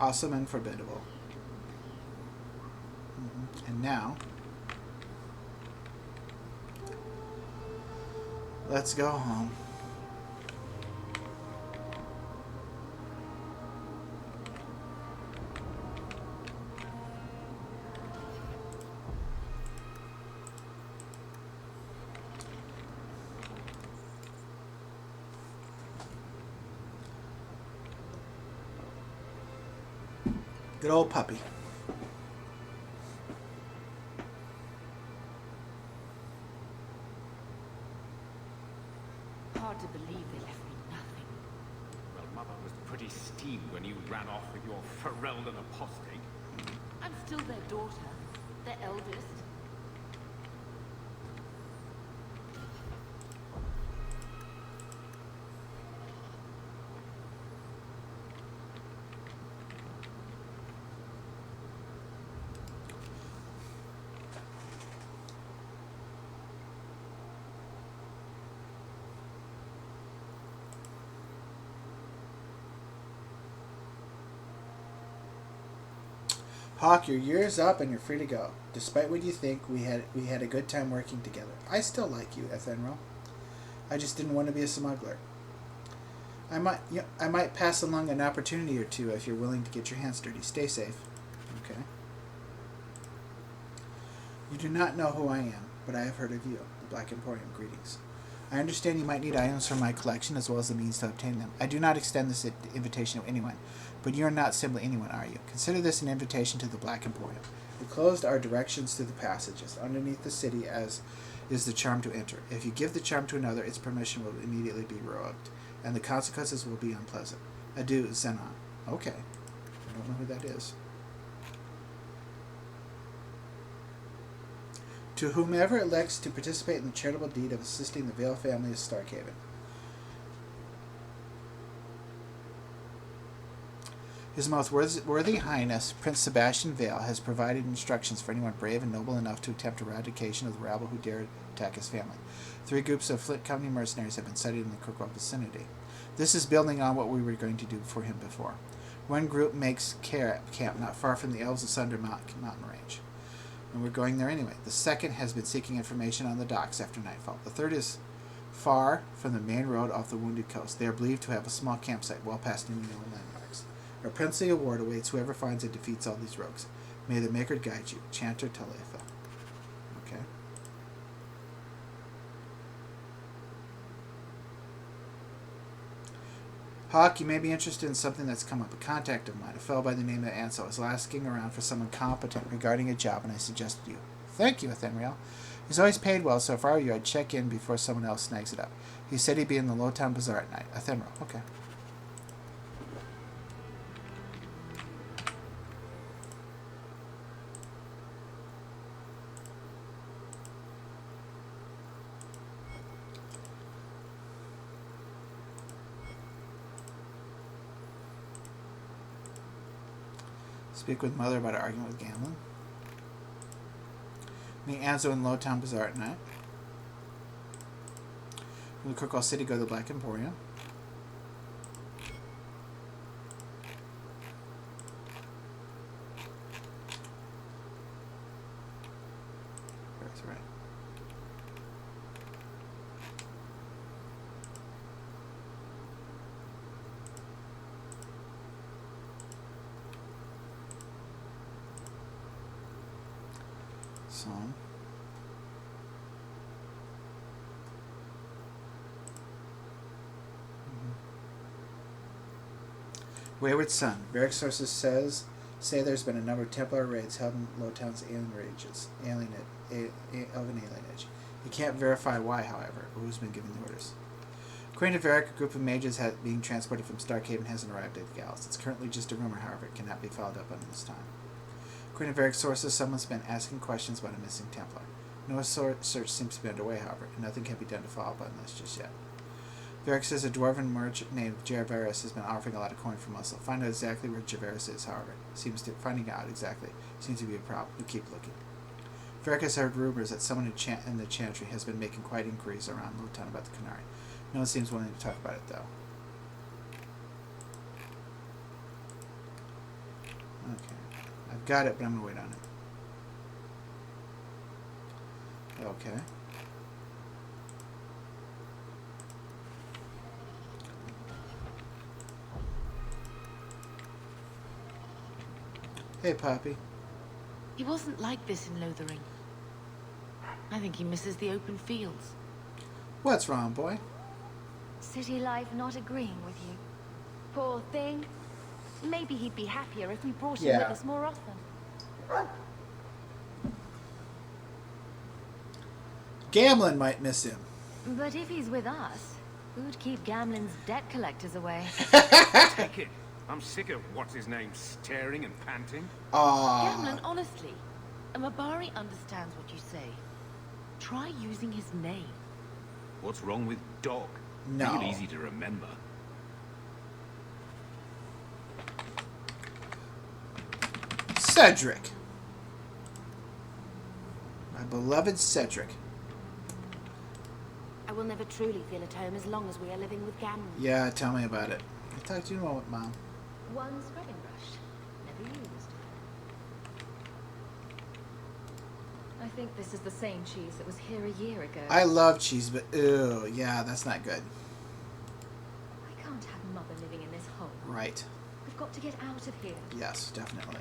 Awesome and formidable. And now, let's go home. Good old puppy. Hard to believe they left me nothing. Well, Mother was pretty steamed when you ran off with your Ferelden apostate. I'm still their daughter, their eldest. Hawk, your year's up and you're free to go. Despite what you think, we had a good time working together. I still like you, Ethenril. I just didn't want to be a smuggler. I might pass along an opportunity or two if you're willing to get your hands dirty. Stay safe. Okay. You do not know who I am, but I have heard of you. The Black Emporium, greetings. I understand you might need items from my collection as well as the means to obtain them. I do not extend this invitation to anyone, but you are not simply anyone, are you? Consider this an invitation to the Black Emporium. We closed our directions to the passages underneath the city as is the charm to enter. If you give the charm to another, its permission will immediately be revoked, and the consequences will be unpleasant. Adieu, Zenon. Okay. I don't know who that is. To whomever elects to participate in the charitable deed of assisting the Vale family of Starkhaven. His most worthy Highness, Prince Sebastian Vale, has provided instructions for anyone brave and noble enough to attempt eradication of the rabble who dare attack his family. 3 groups of Flint Company mercenaries have been sighted in the Kirkwall vicinity. This is building on what we were going to do for him before. One group makes camp not far from the Elves of Sunder mountain range, and we're going there anyway. The second has been seeking information on the docks after nightfall. The third is far from the main road off the Wounded Coast. They are believed to have a small campsite well past any known landmarks. A princely award awaits whoever finds and defeats all these rogues. May the Maker guide you. Chanter Talitha. Okay. Hawk, you may be interested in something that's come up. A contact of mine, a fellow by the name of Ansel, is asking around for someone competent regarding a job, and I suggested you. Thank you, Ethenriel. He's always paid well, so if I were you, I'd check in before someone else snags it up. He said he'd be in the Lowtown Bazaar at night. Ethenriel. Okay. Speak with Mother about an argument with gambling. Meet Anzo in Lowtown Bazaar at night. From the Kirkwall City, go to the Black Emporium. That's right. Song. Wayward Son. Varric sources say there's been a number of Templar raids held in Lowtown's elven alienage. He can't verify why, however, or who's been giving the orders. According to Varric, a group of mages being transported from Starkhaven hasn't arrived at the Gallows. It's currently just a rumor, however. It cannot be followed up on this time. According to Varric sources, someone's been asking questions about a missing Templar. No search seems to be underway, however, and nothing can be done to follow up on this just yet. Varric says a dwarven merchant named Javeris has been offering a lot of coin for muscle. Find out exactly where Javeris is, however. Finding out exactly seems to be a problem. We keep looking. Varric has heard rumors that someone in the Chantry has been making quiet inquiries around Lowtown about the Canary. No one seems willing to talk about it, though. Okay. I've got it, but I'm going to wait on it. Okay. Hey, Poppy. He wasn't like this in Lothering. I think he misses the open fields. What's wrong, boy? City life not agreeing with you. Poor thing. Maybe he'd be happier if we brought him with us more often. Gamlin might miss him. But if he's with us, who'd keep Gamlin's debt collectors away? Take it. I'm sick of what's-his-name staring and panting. Gamlin, honestly, a Mabari understands what you say. Try using his name. What's wrong with dog? No. Real easy to remember. Cedric. My beloved Cedric. I will never truly feel at home as long as we are living with Gamlin. Yeah, tell me about it. I'll talk to you in a moment, Mom. One scrubbing brush, never used. I think this is the same cheese that was here a year ago. I love cheese, but ew, yeah, that's not good. I can't have Mother living in this hole. Right. We've got to get out of here. Yes, definitely.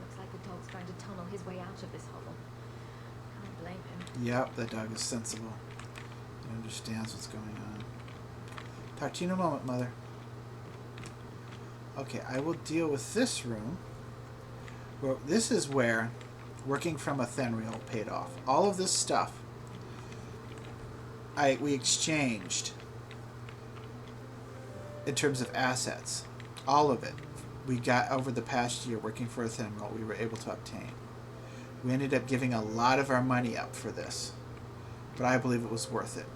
Looks like the dog's trying to tunnel his way out of this hole. Can't blame him. Yep, that dog is sensible. He understands what's going on. Talk to you in a moment, Mother. Okay, I will deal with this room. Well, this is where working from a Thenriel paid off. All of this stuff we exchanged in terms of assets. All of it we got over the past year working for a Thenriel we were able to obtain. We ended up giving a lot of our money up for this, but I believe it was worth it.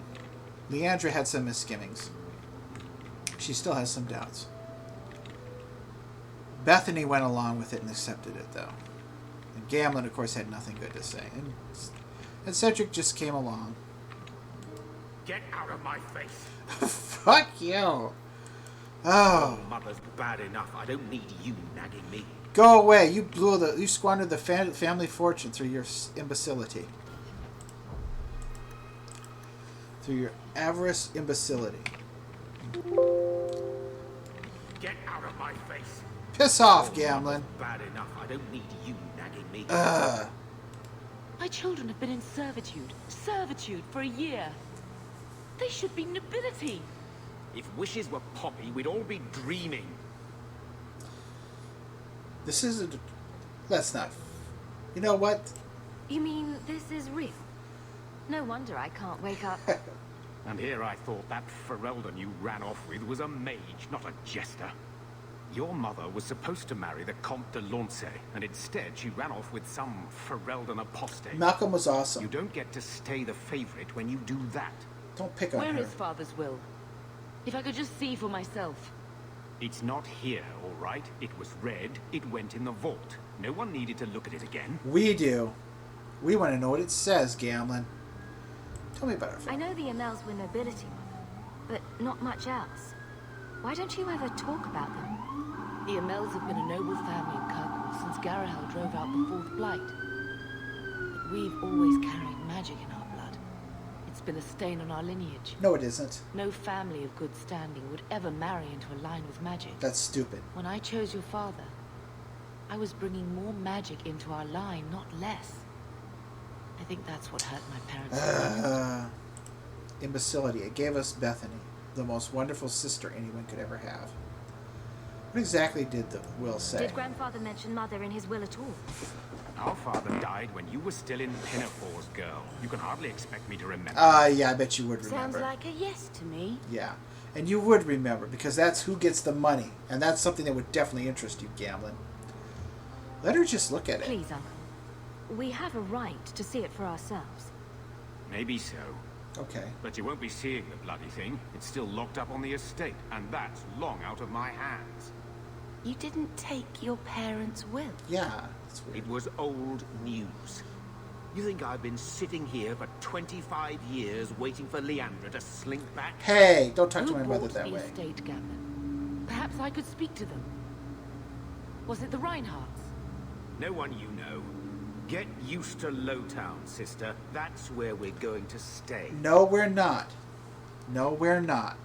Leandra had some misgivings. She still has some doubts. Bethany went along with it and accepted it, though. And Gamlin, of course, had nothing good to say. And Cedric just came along. Get out of my face. Fuck you. Oh. Mother's bad enough. I don't need you nagging me. Go away. You squandered the family fortune through your imbecility. Through your avarice imbecility. Get out of my face. Piss off, Gamlin. Bad enough. I don't need you nagging me. My children have been in servitude for a year. They should be nobility. If wishes were poppy, we'd all be dreaming. This isn't... That's not... You know what? You mean this is real? No wonder I can't wake up. And here I thought that Ferelden you ran off with was a mage, not a jester. Your mother was supposed to marry the Comte de Launcey, and instead she ran off with some Ferelden apostate. Malcolm was awesome. You don't get to stay the favorite when you do that. Don't pick on her. Where is Father's will? If I could just see for myself. It's not here, all right? It was read, it went in the vault. No one needed to look at it again. We do. We want to know what it says, Gamlin. Tell me about it. I know the Amels were nobility, but not much else. Why don't you ever talk about them? The Amels have been a noble family in Kirkwall since Garahel drove out the Fourth Blight. But we've always carried magic in our blood. It's been a stain on our lineage. No, it isn't. No family of good standing would ever marry into a line with magic. That's stupid. When I chose your father, I was bringing more magic into our line, not less. I think that's what hurt my parents. Imbecility. It gave us Bethany, the most wonderful sister anyone could ever have. What exactly did the will say? Did Grandfather mention Mother in his will at all? Our father died when you were still in Pinafores, girl. You can hardly expect me to remember. Yeah, I bet you would remember. Sounds like a yes to me. Yeah. And you would remember, because that's who gets the money. And that's something that would definitely interest you, Gamlin. Let her just look at it. Please, Uncle. We have a right to see it for ourselves. Maybe so. Okay. But you won't be seeing the bloody thing. It's still locked up on the estate, and that's long out of my hands. You didn't take your parents' will? Yeah, that's weird. It was old news. You think I've been sitting here for 25 years waiting for Leandra to slink back? Hey, don't talk to my mother that Who way. bought the estate, Gamlin? Perhaps I could speak to them. Was it the Reinhardts? No one you know. Get used to Lowtown, sister. That's where we're going to stay. No, we're not. No, we're not.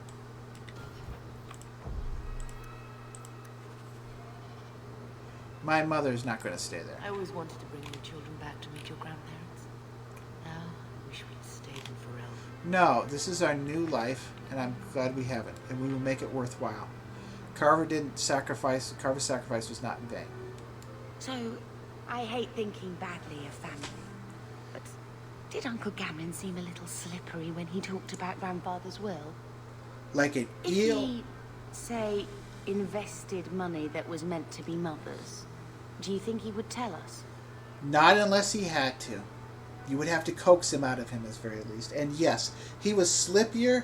My mother's not going to stay there. I always wanted to bring your children back to meet your grandparents. Now, I wish we'd stayed in Varric. No, this is our new life, and I'm glad we have it, and we will make it worthwhile. Carver's sacrifice was not in vain. So, I hate thinking badly of family, but did Uncle Gamlin seem a little slippery when he talked about Grandfather's will? Like an eel? If he, say, invested money that was meant to be Mother's, do you think he would tell us? Not unless he had to. You would have to coax him out of him, at the very least. And yes, he was slippier,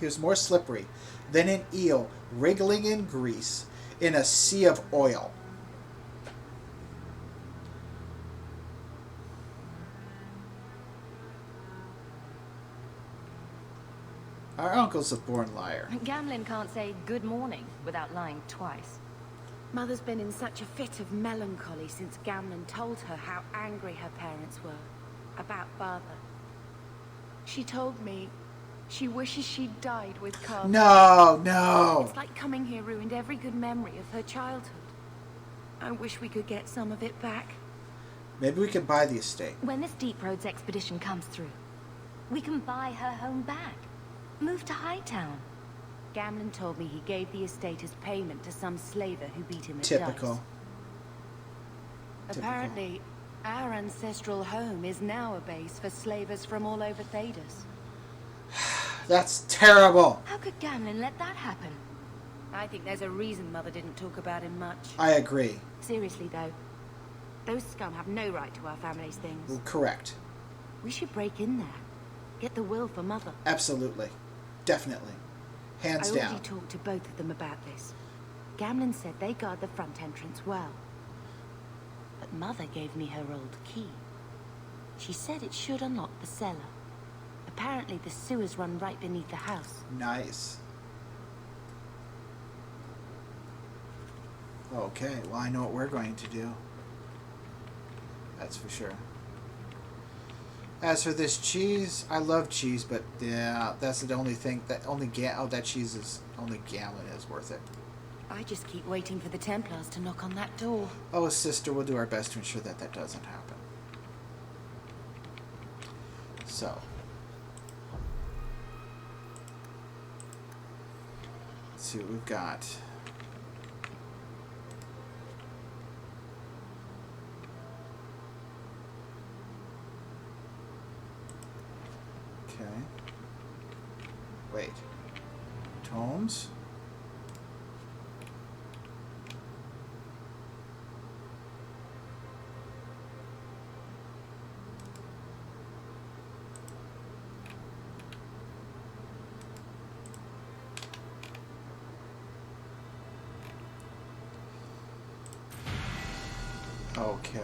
he was more slippery than an eel wriggling in grease in a sea of oil. Our uncle's a born liar. Gamlin can't say good morning without lying twice. Mother's been in such a fit of melancholy since Gamlin told her how angry her parents were about Father. She told me she wishes she'd died with Carver. No. It's like coming here ruined every good memory of her childhood. I wish we could get some of it back. Maybe we could buy the estate. When this Deep Roads expedition comes through, we can buy her home back. Move to Hightown. Gamlin told me he gave the estate as payment to some slaver who beat him at Typical. dice. Apparently, our ancestral home is now a base for slavers from all over Thedas. That's terrible. How could Gamlin let that happen? I think there's a reason Mother didn't talk about him much. I agree. Seriously, though, those scum have no right to our family's things. Well, correct. We should break in there. Get the will for Mother. Absolutely. Definitely. Hands I down. I already talked to both of them about this. Gamlin said they guard the front entrance well. But Mother gave me her old key. She said it should unlock the cellar. Apparently the sewers run right beneath the house. Nice. Okay, well I know what we're going to do. That's for sure. As for this cheese, I love cheese, but yeah, that's the only thing that that cheese is only Gamlin is worth it. I just keep waiting for the Templars to knock on that door. Oh, sister, we'll do our best to ensure that that doesn't happen. So, let's see what we've got. Okay. Wait. Tomes? Okay.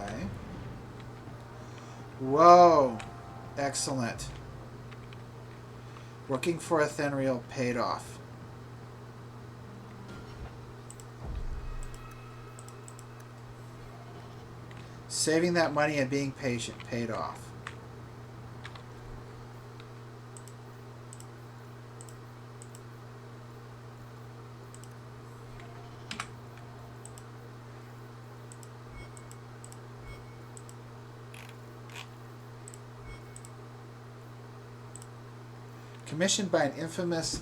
Whoa. Excellent. Working for Athenriel paid off. Saving that money and being patient paid off. Commissioned by an infamous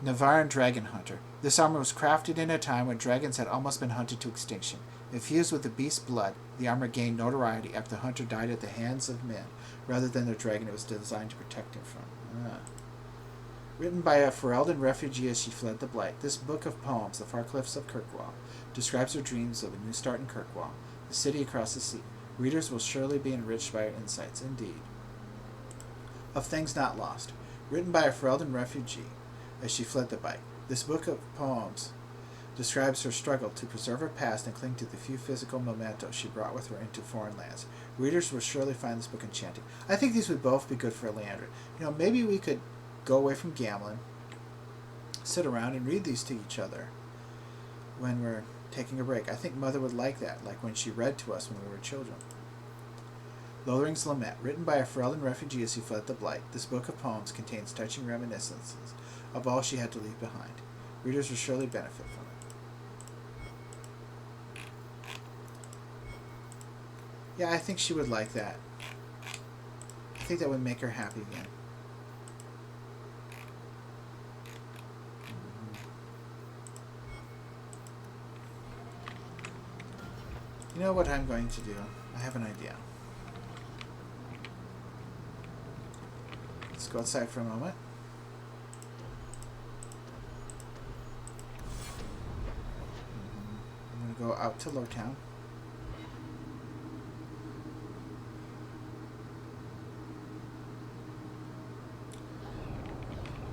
Navaran dragon hunter. This armor was crafted in a time when dragons had almost been hunted to extinction. Infused with the beast's blood, the armor gained notoriety after the hunter died at the hands of men, rather than the dragon it was designed to protect him from. Written by a Ferelden refugee as she fled the Blight, this book of poems, The Far Cliffs of Kirkwall, describes her dreams of a new start in Kirkwall, the city across the sea. Readers will surely be enriched by her insights, indeed. Of Things Not Lost. Written by a Ferelden refugee as she fled the Blight, this book of poems describes her struggle to preserve her past and cling to the few physical mementos she brought with her into foreign lands. Readers will surely find this book enchanting. I think these would both be good for Leandra. Maybe we could go away from gambling, sit around and read these to each other when we're taking a break. I think Mother would like that, like when she read to us when we were children. Lothering's Lament, written by a Ferelden refugee as he fled the Blight, this book of poems contains touching reminiscences of all she had to leave behind. Readers will surely benefit from it. Yeah, I think she would like that. I think that would make her happy again. You know what I'm going to do? I have an idea. Let's go outside for a moment. I'm going to go out to Lowtown.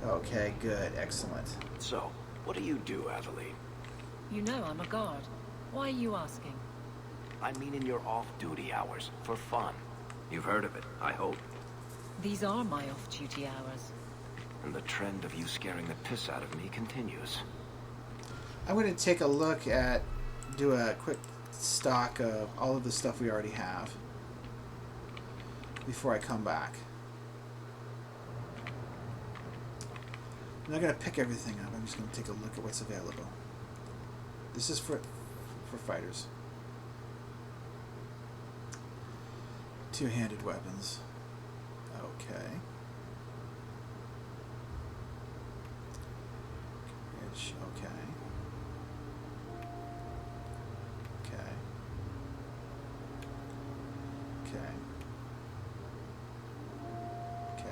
Okay, good. Excellent. So, what do you do, Aveline? You know I'm a guard. Why are you asking? I mean in your off-duty hours, for fun. You've heard of it, I hope. These are my off-duty hours. And the trend of you scaring the piss out of me continues. I'm going to take a look at, do a quick stock of all of the stuff we already have before I come back. I'm not going to pick everything up. I'm just going to take a look at what's available. This is for fighters. Two-handed weapons. Okay. Bridge. Okay. Okay. Okay. Okay.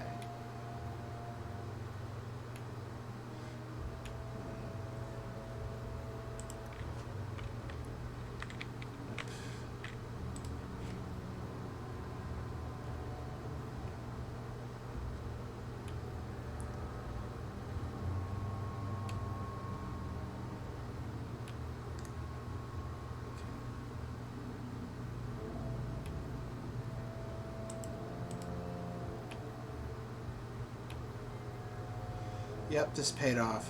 Yep, this paid off.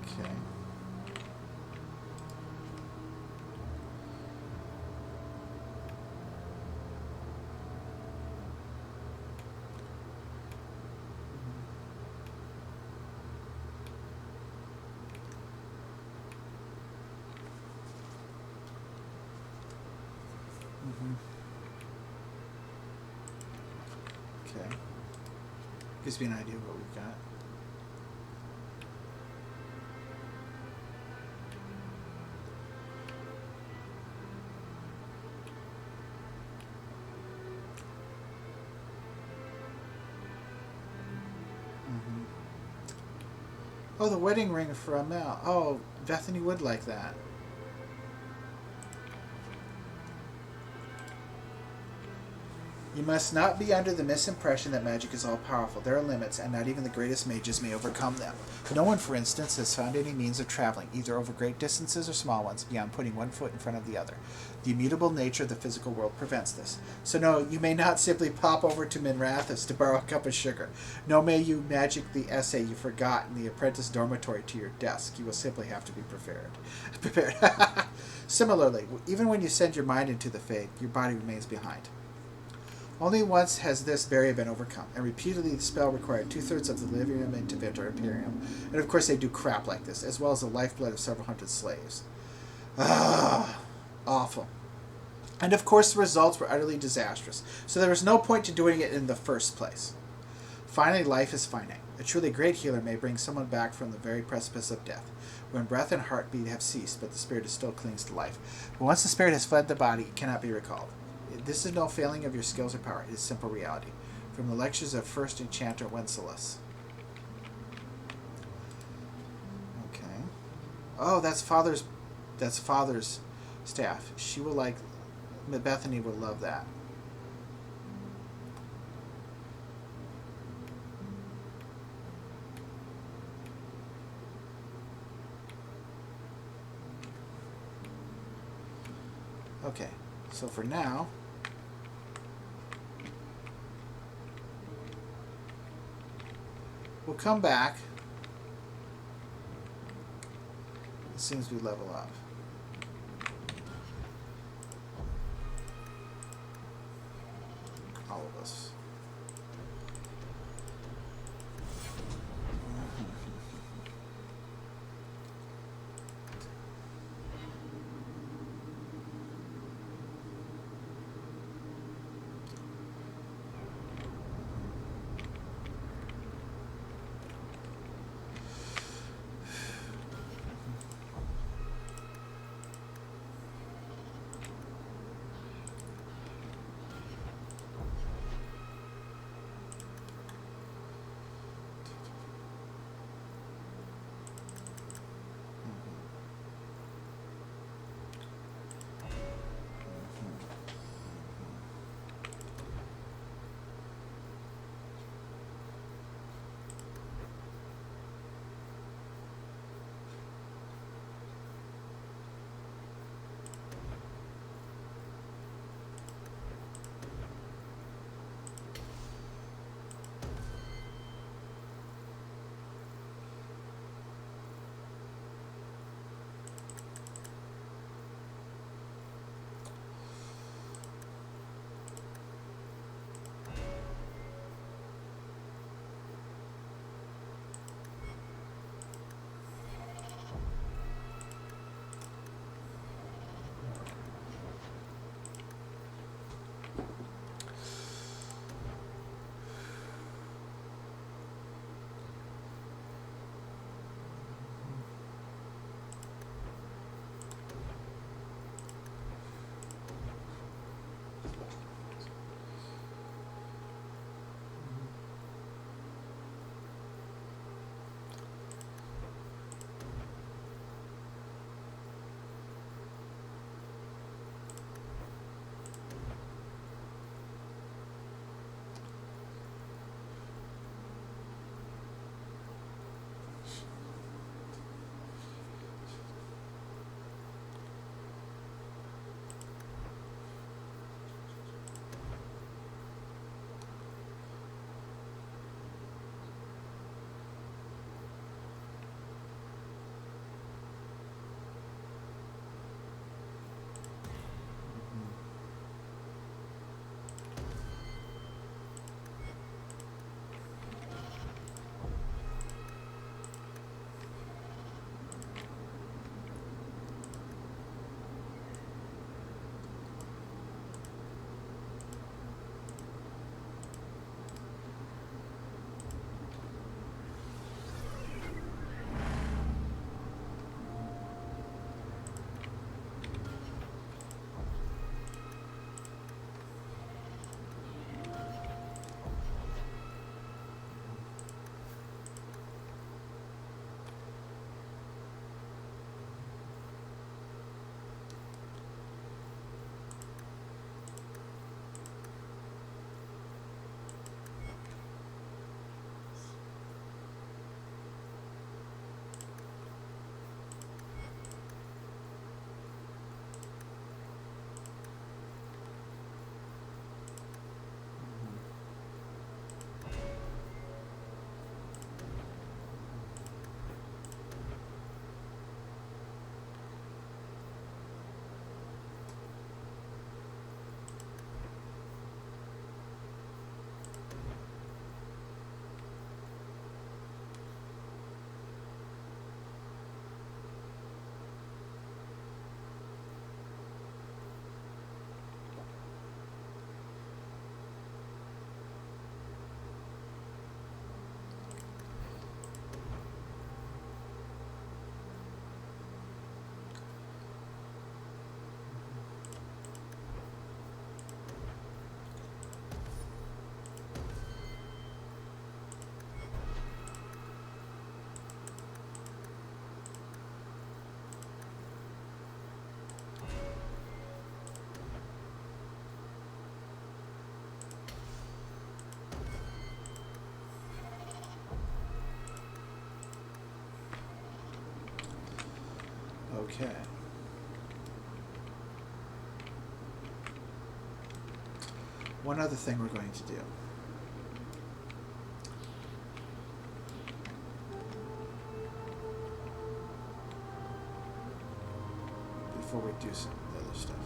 Okay. Okay. Gives me an idea of what we've got. Oh, the wedding ring for Amel. Oh, Bethany would like that. You must not be under the misimpression that magic is all-powerful. There are limits, and not even the greatest mages may overcome them. No one, for instance, has found any means of traveling, either over great distances or small ones, beyond putting one foot in front of the other. The immutable nature of the physical world prevents this. So no, you may not simply pop over to Minrathous to borrow a cup of sugar. Nor may you magic the essay you forgot in the apprentice dormitory to your desk. You will simply have to be prepared. Similarly, even when you send your mind into the fade, your body remains behind. Only once has this barrier been overcome, and repeatedly the spell required 2/3 of the Livium and Tivitor Imperium, and of course they do crap like this, as well as the lifeblood of several hundred slaves. Ah, awful. And of course the results were utterly disastrous, so there was no point to doing it in the first place. Finally, life is finite. A truly great healer may bring someone back from the very precipice of death, when breath and heartbeat have ceased, but the spirit still clings to life. But once the spirit has fled the body, it cannot be recalled. This is no failing of your skills or power. It is simple reality. From the lectures of First Enchanter Wenceslas. Okay. Oh, that's Father's staff. She will like... Bethany will love that. Okay. So for now... we'll come back as soon as we level up. All of us. Okay. One other thing we're going to do. Before we do some of the other stuff.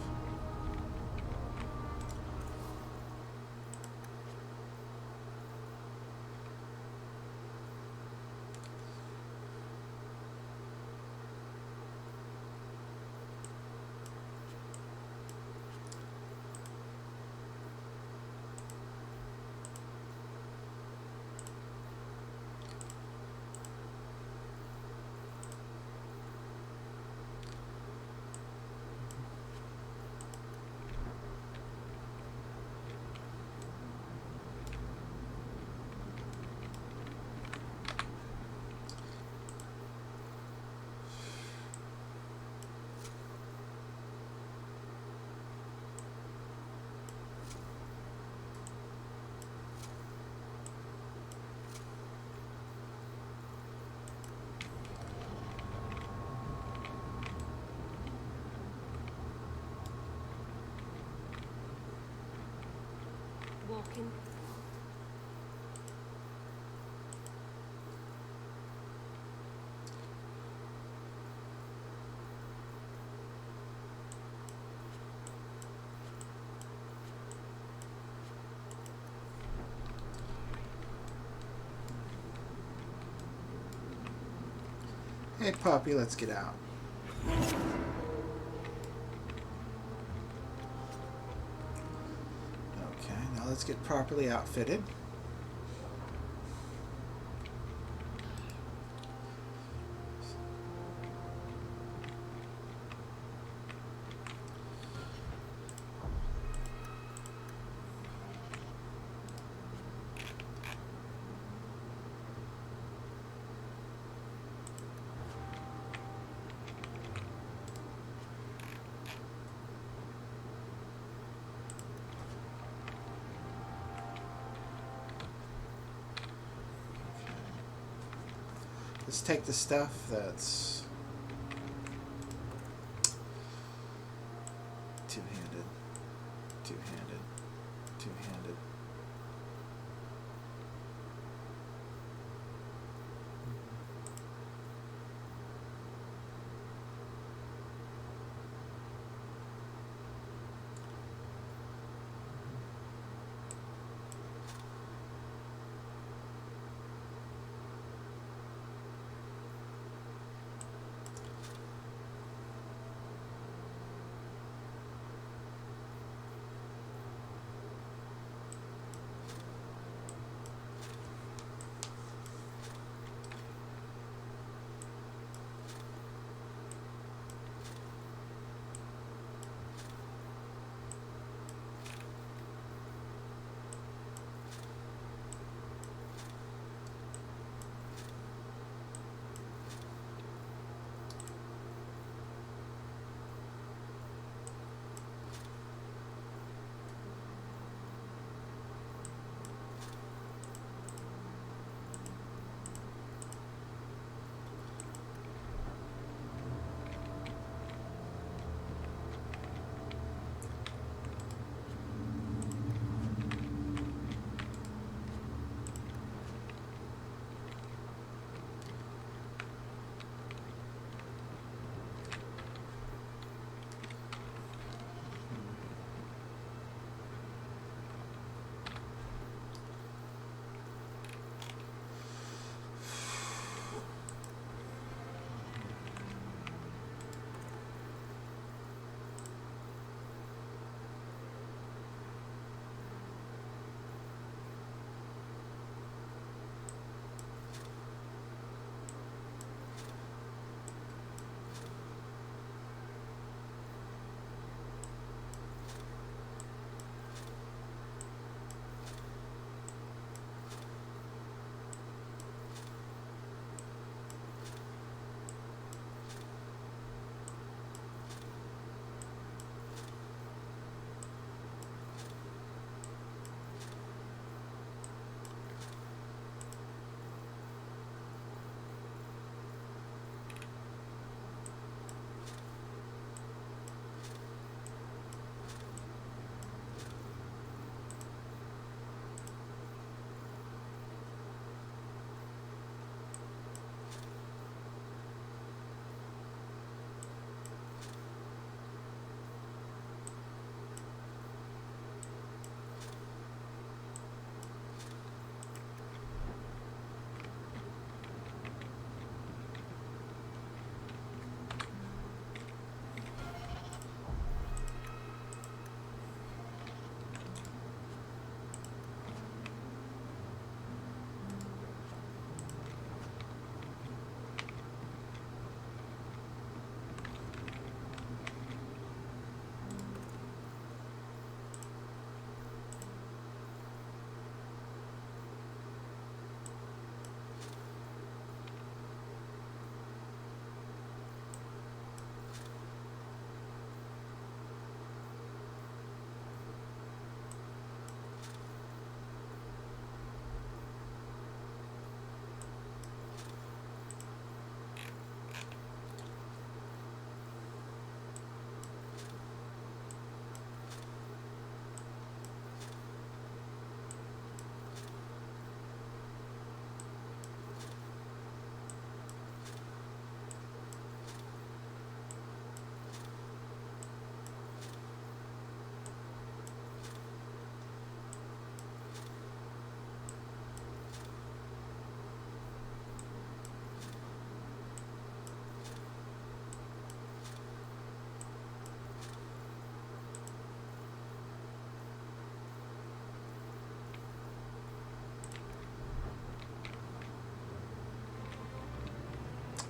Walking. Hey, puppy, let's get out. Okay, now let's get properly outfitted. Let's take the stuff that's two-handed, two-handed, two-handed.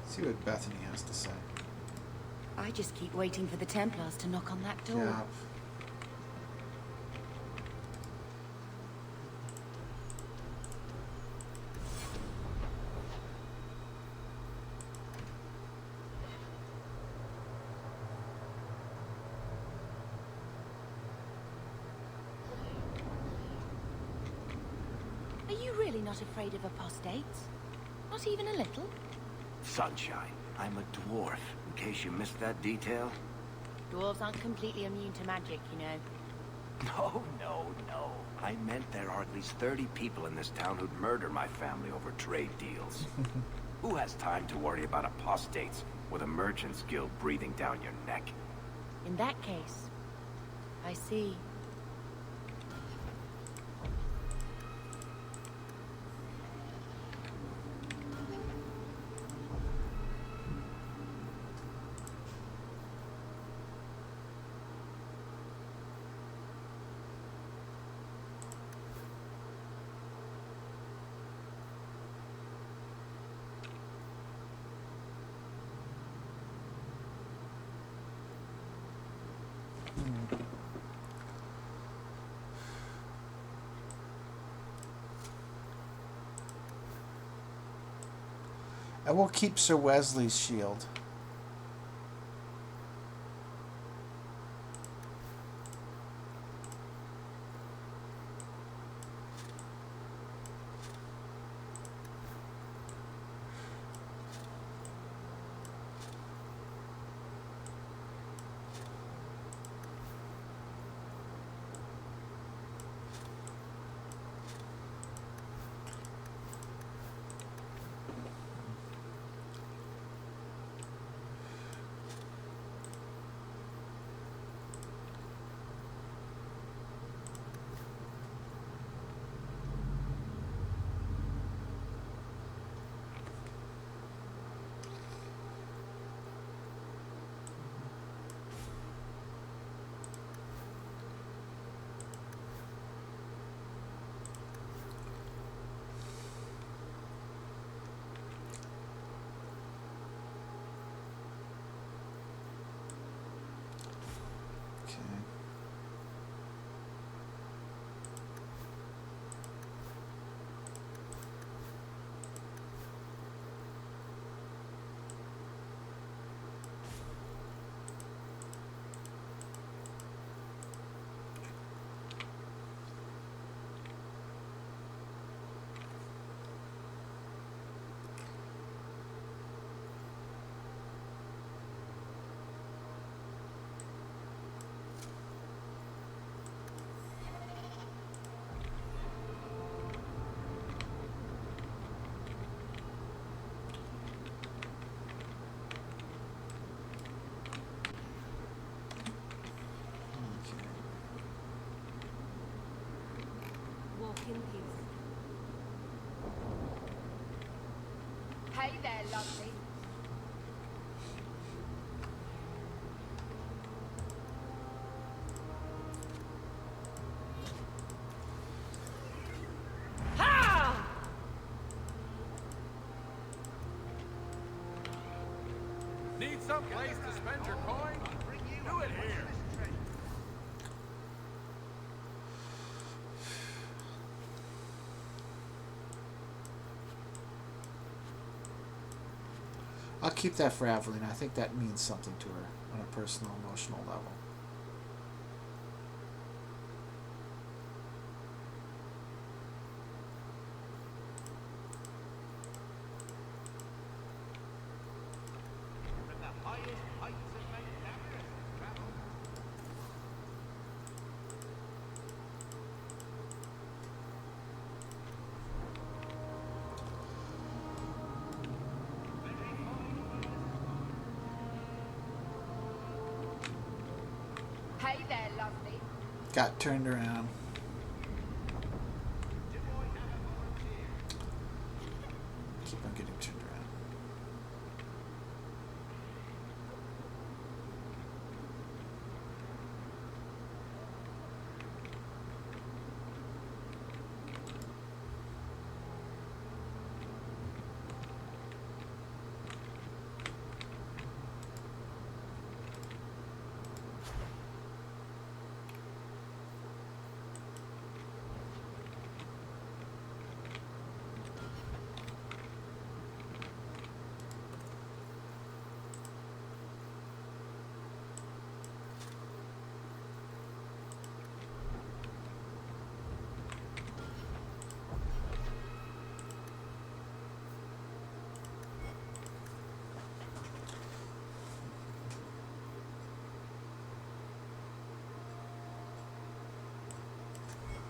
See what Bethany has to say. I just keep waiting for the Templars to knock on that door. Yeah. Are you really not afraid of apostates? Not even a little? Sunshine, I'm a dwarf, in case you missed that detail. Dwarves aren't completely immune to magic, you know. No. I meant there are at least 30 people in this town who'd murder my family over trade deals. Who has time to worry about apostates with a merchant's guild breathing down your neck? In that case, I see. I will keep Sir Wesley's shield. In peace. Hey there, lovely. Ha! Need some place to spend your coin? Do it here. I'll keep that for Aveline. I think that means something to her on a personal, emotional level. Hey there, lovely. Got turned around.